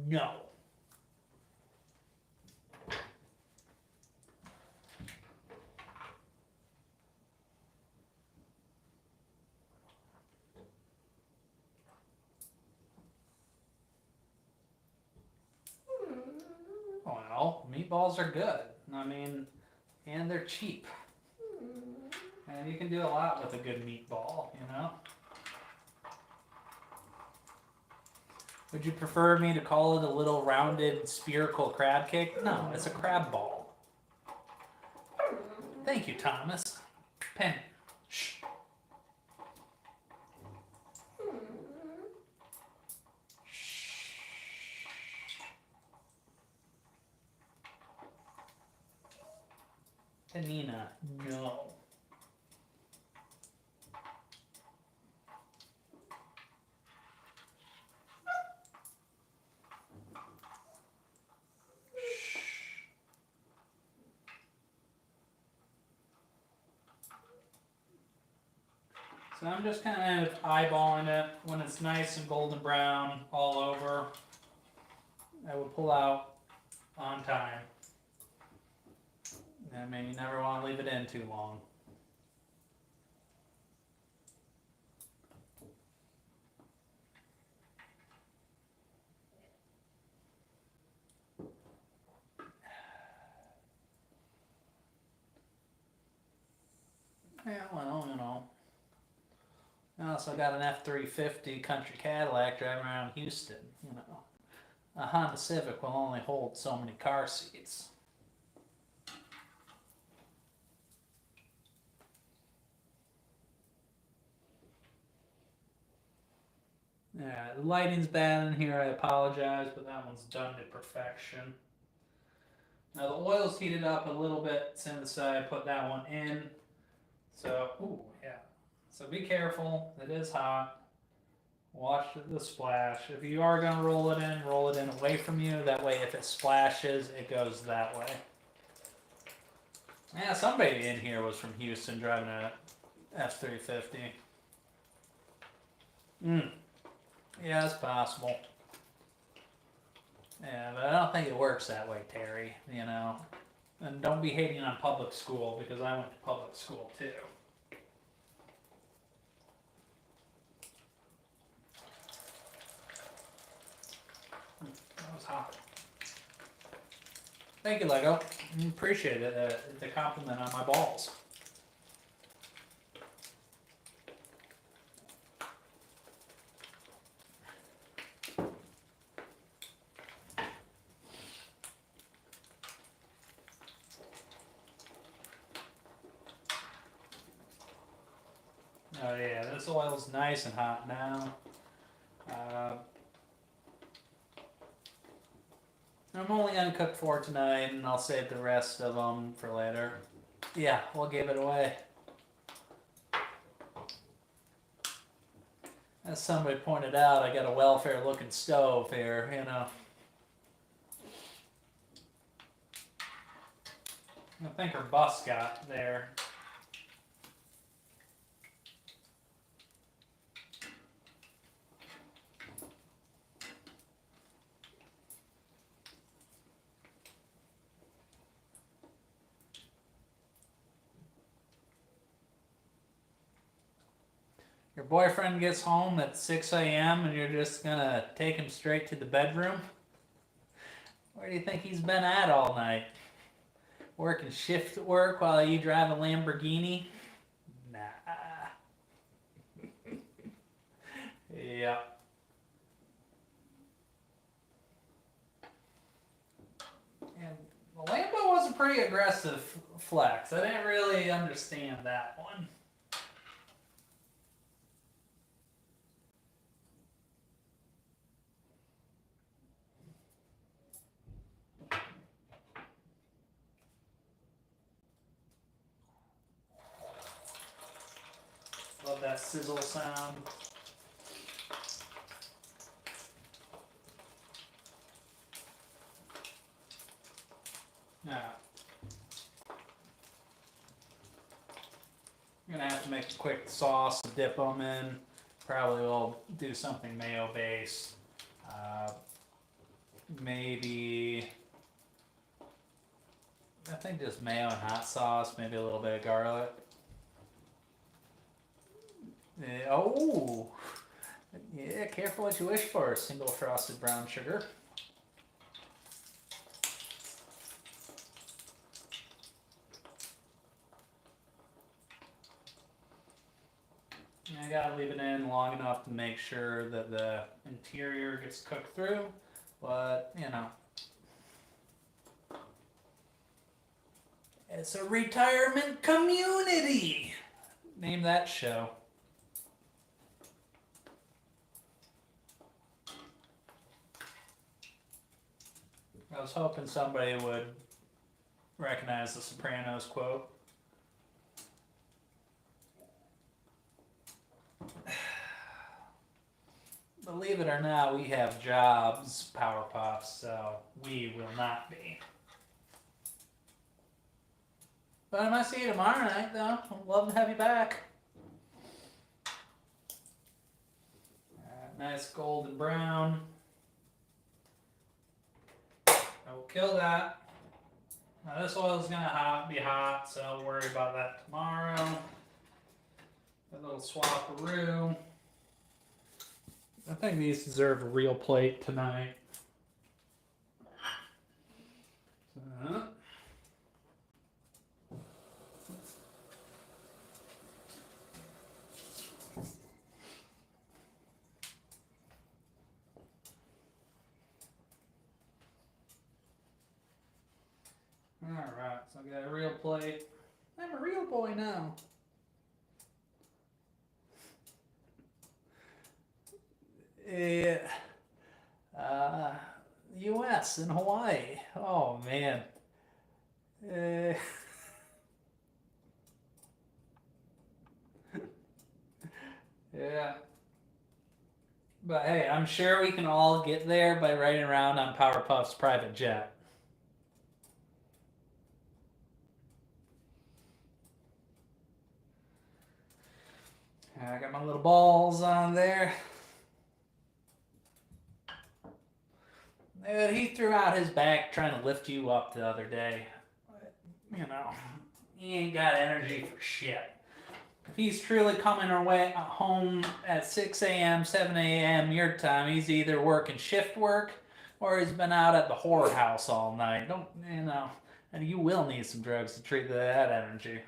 No. Well, meatballs are good. I mean, and they're cheap. And you can do a lot with a good meatball, Would you prefer me to call it a little rounded spherical crab cake? No, it's a crab ball. Thank you, Thomas. Penny. Shh. Penina, no. So I'm just kind of eyeballing it. When it's nice and golden brown all over, I will pull out on time. I mean, you never want to leave it in too long. Yeah, well, you know. I also got an F-350 Country Cadillac driving around Houston, you know. A Honda Civic will only hold so many car seats. Yeah, the lighting's bad in here, I apologize, but that one's done to perfection. Now the oil's heated up a little bit since I put that one in. So, ooh, yeah. So be careful, it is hot. Watch the splash. If you are going to roll it in away from you. That way if it splashes, it goes that way. Yeah, somebody in here was from Houston driving a F-350. Yeah, it's possible. Yeah, but I don't think it works that way, Terry, you know. And don't be hating on public school, because I went to public school too. That was hot. Thank you, Lego. Appreciate it, the compliment on my balls. Oh yeah, this oil's nice and hot now. I'm only gonna cook 4 tonight, and I'll save the rest of them for later. Yeah, we'll give it away. As somebody pointed out, I got a welfare-looking stove here, you know. I think her bus got there. Your boyfriend gets home at 6 a.m. and you're just gonna take him straight to the bedroom? Where do you think he's been at all night? Working shift work while you drive a Lamborghini? Nah. Yeah. And the Lambo was a pretty aggressive flex. I didn't really understand that one. Love that sizzle sound. Now, I'm gonna have to make a quick sauce to dip them in. Probably will do something mayo based. Maybe, I think just mayo and hot sauce, maybe a little bit of garlic. Oh, yeah, careful what you wish for, single frosted brown sugar. I gotta leave it in long enough to make sure that the interior gets cooked through, but you know. It's a retirement community! Name that show. I was hoping somebody would recognize the Sopranos quote. Believe it or not, we have jobs, Powerpuff, so we will not be. But I might see you tomorrow night, though. I'd love to have you back. Nice golden brown. I will kill that. Now this oil is gonna be hot, so I'll worry about that tomorrow. A little swapperoo. I think these deserve a real plate tonight. Alright, so I got a real plate. I'm a real boy now. Yeah. U.S. and Hawaii. Oh, man. Uh, yeah. But hey, I'm sure we can all get there by riding around on Powerpuff's private jet. I got my little balls on there. Dude, he threw out his back trying to lift you up the other day. You know, he ain't got energy for shit. If he's truly coming our way home at 6 a.m., 7 a.m. your time, he's either working shift work or he's been out at the whorehouse all night. Don't, you know, and you will need some drugs to treat that energy.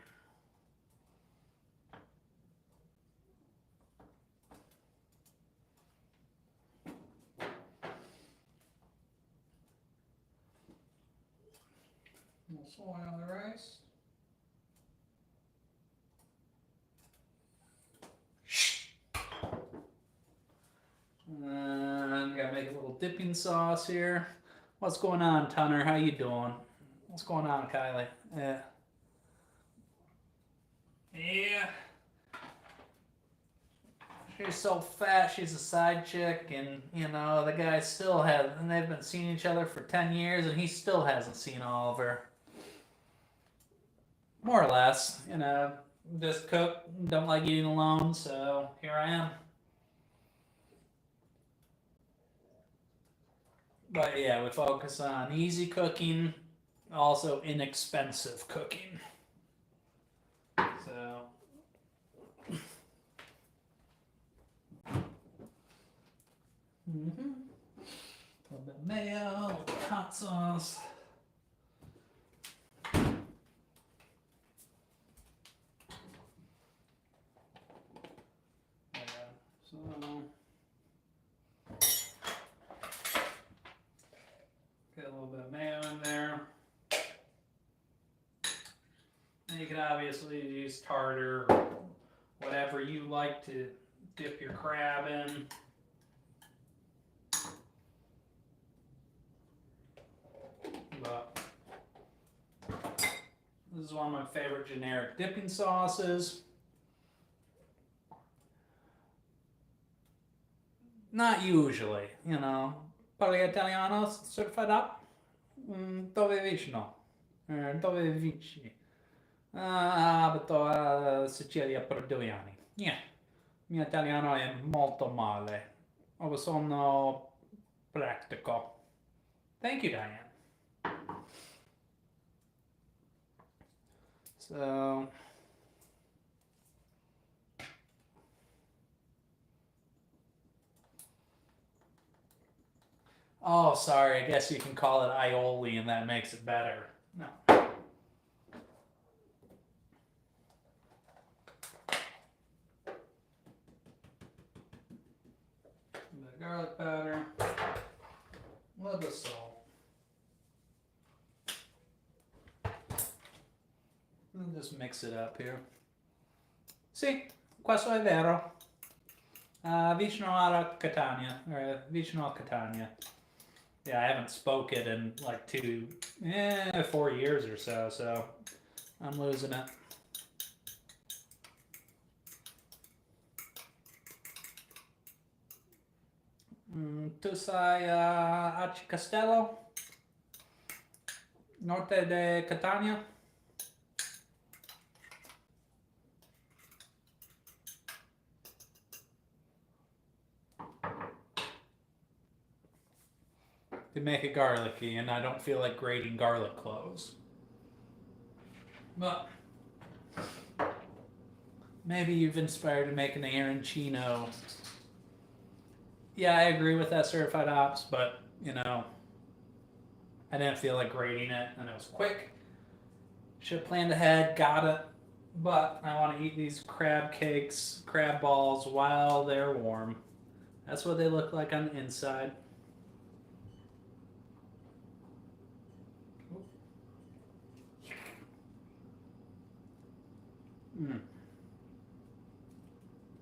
A little soy on the rice. And gotta make a little dipping sauce here. What's going on, Tunner? How you doing? What's going on, Kylie? Yeah. Yeah. She's so fat, she's a side chick, and you know, the guy still has, and they've been seeing each other for 10 years, and he still hasn't seen all of her. More or less, you know, just cook, don't like eating alone, so here I am. But yeah, we focus on easy cooking, also inexpensive cooking. So. Mm-hmm. A little bit of mayo, a little bit of hot sauce. So get a little bit of mayo in there. And you can obviously use tartar, whatever you like to dip your crab in. But this is one of my favorite generic dipping sauces. Not usually, you know. Parli italiano certified up? Dove vicino? Dove vici? Abito Sicilia per 2 anni. Yeah. Il mio italiano è molto male. Sono pratico. Thank you, Diane. So. Oh, sorry. I guess you can call it aioli, and that makes it better. No. The garlic powder. A little bit of salt. And just mix it up here. Sì, questo è vero. Vicino a Catania, or vicino a Catania. Yeah, I haven't spoke it in like 4 years or so, so I'm losing it. Tu sai Aci Castello? Norte de Catania? To make it garlicky, and I don't feel like grating garlic cloves. But maybe you've inspired to make an arancino. Yeah, I agree with that certified ops, but you know, I didn't feel like grating it, and it was quick. Should have planned ahead, got it. But I want to eat these crab cakes, crab balls while they're warm. That's what they look like on the inside.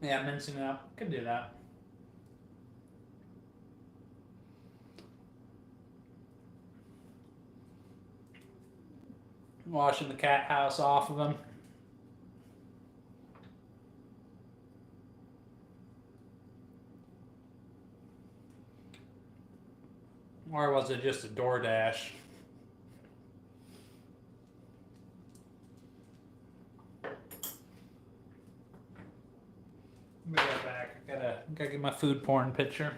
Yeah, mincing it up. Could do that. Washing the cat house off of him. Or was it just a DoorDash? Be right back. I gotta get my food porn picture.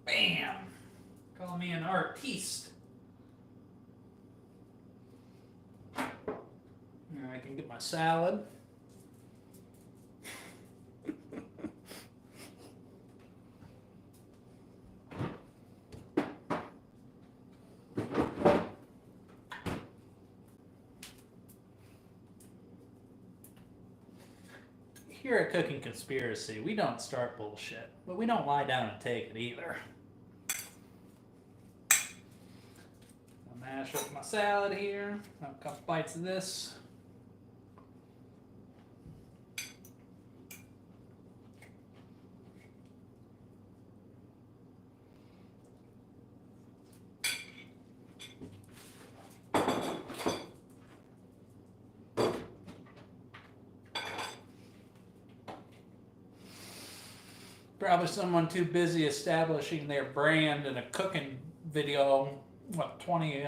Bam! Call me an artiste. Now I can get my salad. Here at Cooking Conspiracy, we don't start bullshit, but we don't lie down and take it either. I'll mash up my salad here. Have a couple bites of this. Probably someone too busy establishing their brand in a cooking video. What, 20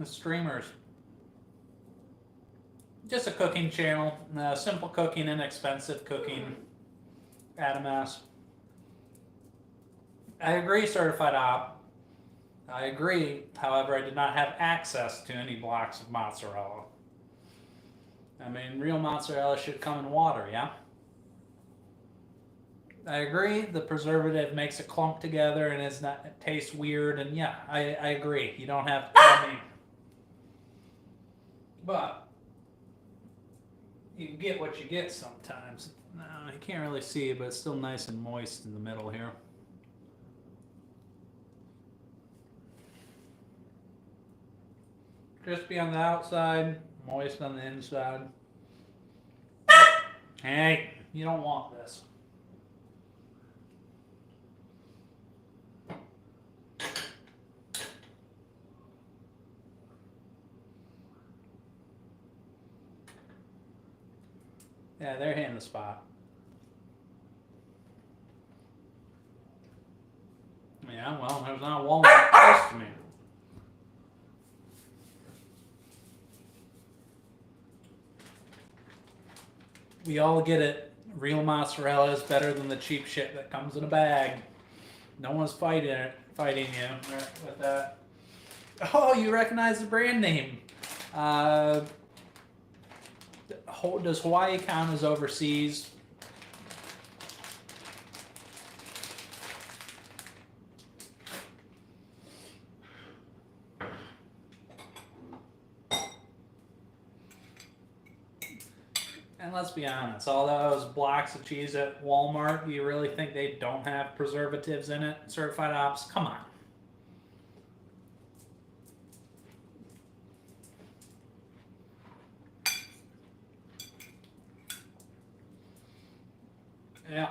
streamers? Just a cooking channel. Simple cooking, inexpensive cooking. Adamas. I agree, certified op. I agree. However, I did not have access to any blocks of mozzarella. I mean, real mozzarella should come in water, yeah? I agree. The preservative makes it clump together and it tastes weird. And yeah, I agree. You don't have to tell me. But you get what you get sometimes. No, you can't really see it, but it's still nice and moist in the middle here. Crispy on the outside, moist on the inside. Hey, you don't want this. Yeah, they're hitting the spot. Yeah, well, there's not a Walmart close to me. We all get it. Real mozzarella is better than the cheap shit that comes in a bag. No one's fighting you with that. Oh, you recognize the brand name. Does Hawaii count as overseas? And let's be honest, all those blocks of cheese at Walmart, do you really think they don't have preservatives in it? Certified ops? Come on. Yeah.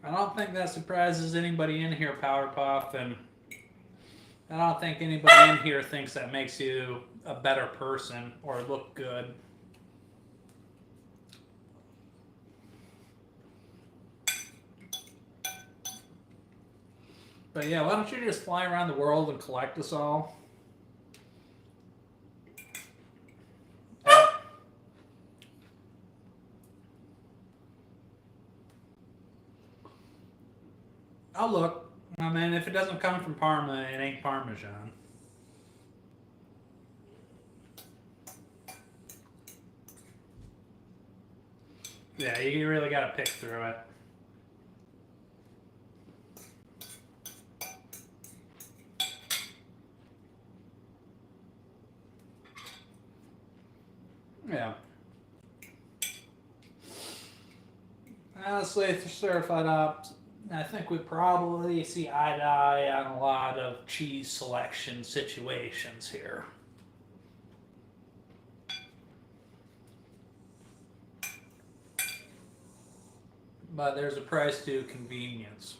I don't think that surprises anybody in here, Powerpuff, and I don't think anybody in here thinks that makes you a better person or look good. But yeah, why don't you just fly around the world and collect us all? I'll look. I mean, if it doesn't come from Parma, it ain't Parmesan. Yeah, you really got to pick through it. honestly, for certified ops, I think we probably see eye to eye on a lot of cheese selection situations here. But there's a price to convenience.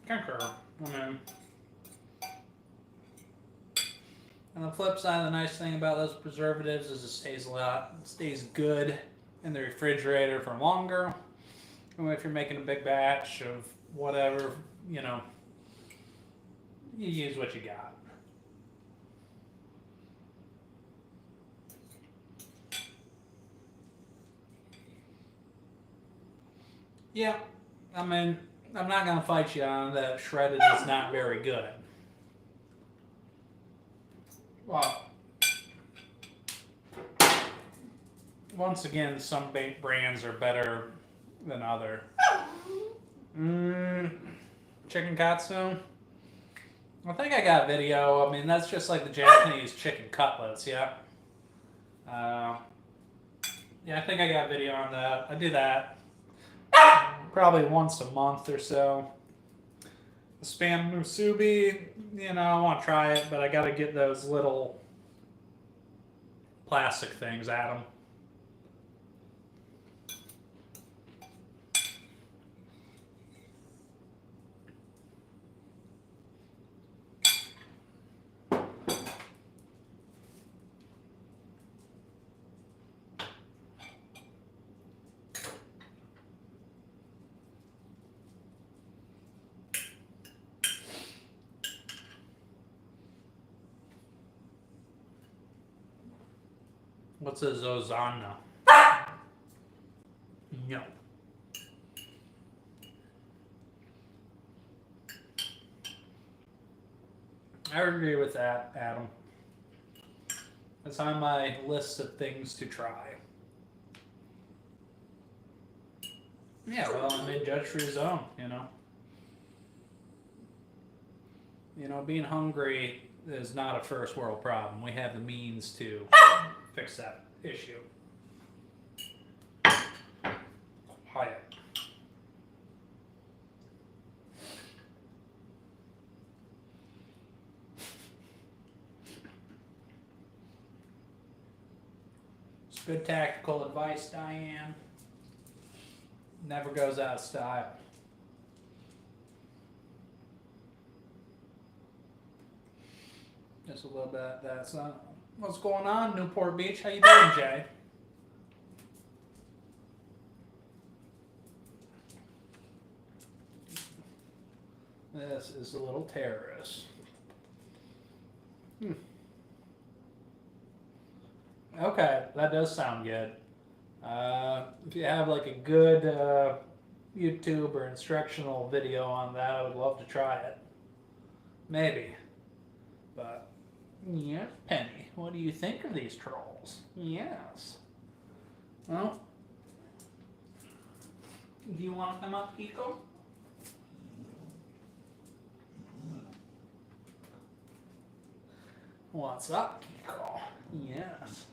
Concur. I mean, on the flip side, the nice thing about those preservatives is it stays good in the refrigerator for longer. And if you're making a big batch of whatever, you know, you use what you got. Yeah, I mean, I'm not gonna fight you on that. Shredded is not very good. Well, once again, some brands are better than other. Chicken katsu. I think I got a video. I mean, that's just like the Japanese chicken cutlets. Yeah. Yeah, I think I got a video on that. I do that probably once a month or so. The spam musubi, you know, I want to try it, but I got to get those little plastic things at them. What's a Zozana? No. I agree with that, Adam. It's on my list of things to try. Yeah, well, I mean, judge for his own, you know. You know, being hungry is not a first world problem. We have the means to fix that issue. Quiet. It's good tactical advice, Diane. Never goes out of style. Just a little bit. That's what's going on, Newport Beach. How you doing, Jay? This is a little terrorist. Okay, that does sound good. If you have like a good YouTube or instructional video on that, I would love to try it. Maybe. But, yes, Penny, what do you think of these trolls? Yes. Well, do you want to come up, Kiko? What's up, Kiko? Yes.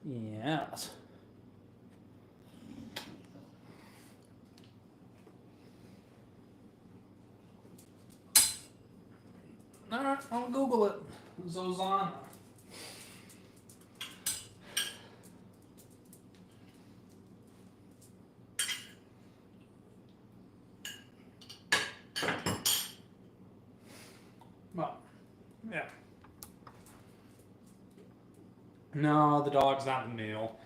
Yes. Alright, I'll Google it. Zozana. Well, yeah. No, the dog's not a meal.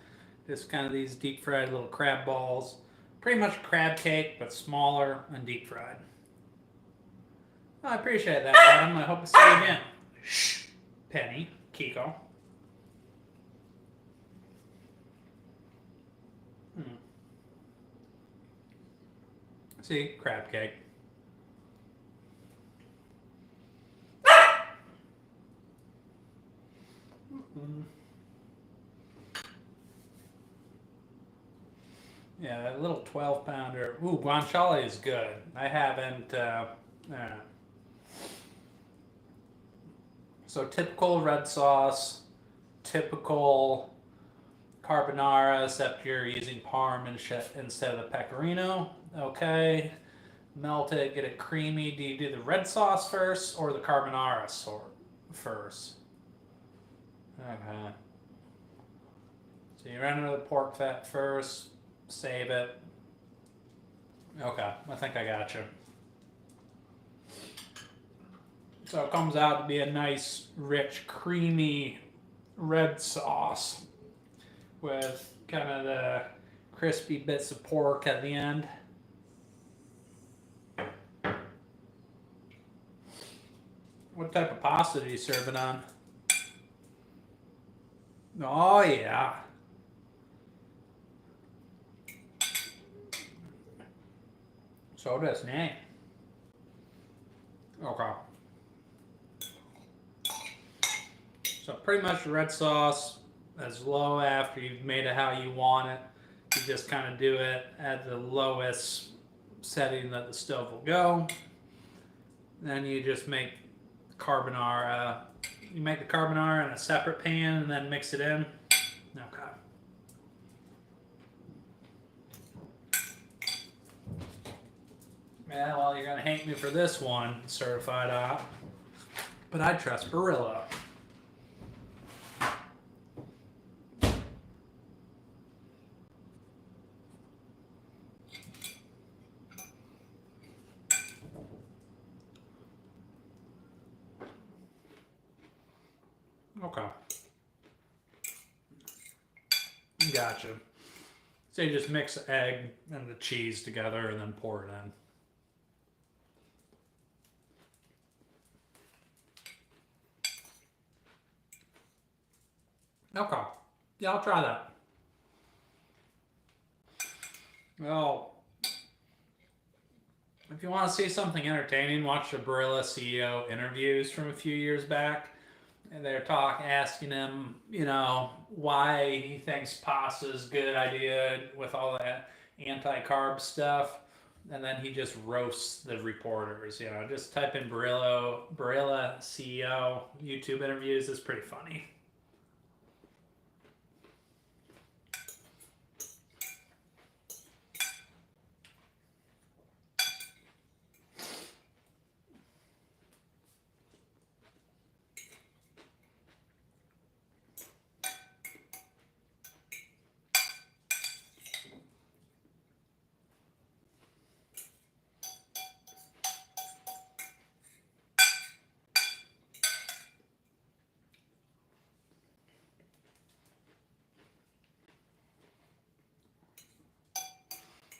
Just kind of these deep fried little crab balls. Pretty much crab cake, but smaller and deep fried. Well, I appreciate that, Adam. I hope to see you again. Shh. Penny. Kiko. See, crab cake. Yeah, that little 12-pounder. Ooh, guanciale is good. I haven't. So typical red sauce, typical carbonara, except you're using parm instead of the pecorino. Okay, melt it, get it creamy. Do you do the red sauce first or the carbonara first? Okay. So you run into the pork fat first, save it. Okay, I think I got you. So it comes out to be a nice, rich, creamy red sauce with kind of the crispy bits of pork at the end. What type of pasta do you serve it on? Oh, yeah. So does Nate. Okay. So pretty much the red sauce as low after you've made it how you want it. You just kind of do it at the lowest setting that the stove will go. Then you just make carbonara. You make the carbonara in a separate pan and then mix it in. Okay. Yeah, well, you're gonna hate me for this one, certified op, but I trust Barilla. Okay. Gotcha. So you just mix the egg and the cheese together and then pour it in. Okay. Yeah, I'll try that. Well, if you want to see something entertaining, watch the Barilla CEO interviews from a few years back. And they're asking him, why he thinks pasta is a good idea with all that anti-carb stuff. And then he just roasts the reporters. Just type in Barilla CEO YouTube interviews. It's pretty funny.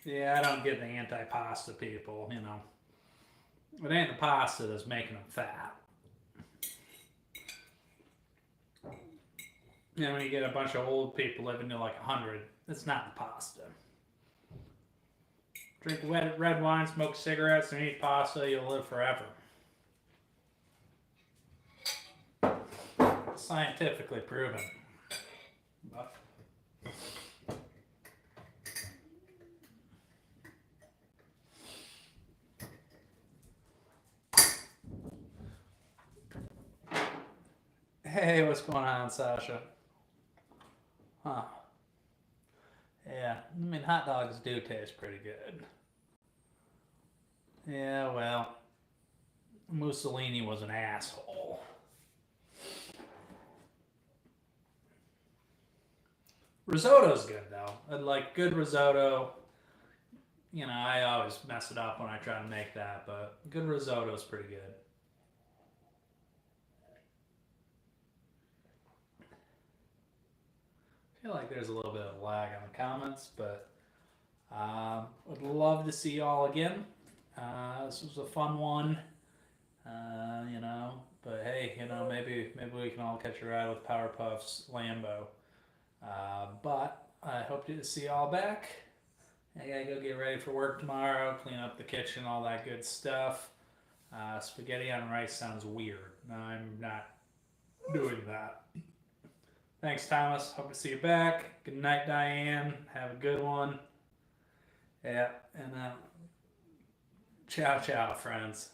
Yeah, I don't get the anti-pasta people. It ain't the pasta that's making them fat. When you get a bunch of old people living to like 100, it's not the pasta. Drink red wine, smoke cigarettes, and eat pasta, you'll live forever. Scientifically proven. Hey, what's going on, Sasha? Huh. Yeah, hot dogs do taste pretty good. Yeah, well, Mussolini was an asshole. Risotto's good, though. I like good risotto. I always mess it up when I try to make that, but good risotto's pretty good. I feel like there's a little bit of lag on the comments, but would love to see y'all again. This was a fun one, But hey, maybe we can all catch a ride with Powerpuff's Lambo. But I hope to see y'all back. I gotta go get ready for work tomorrow, clean up the kitchen, all that good stuff. Spaghetti on rice sounds weird. I'm not doing that. Thanks, Thomas. Hope to see you back. Good night, Diane. Have a good one. Yeah, and ciao, ciao, friends.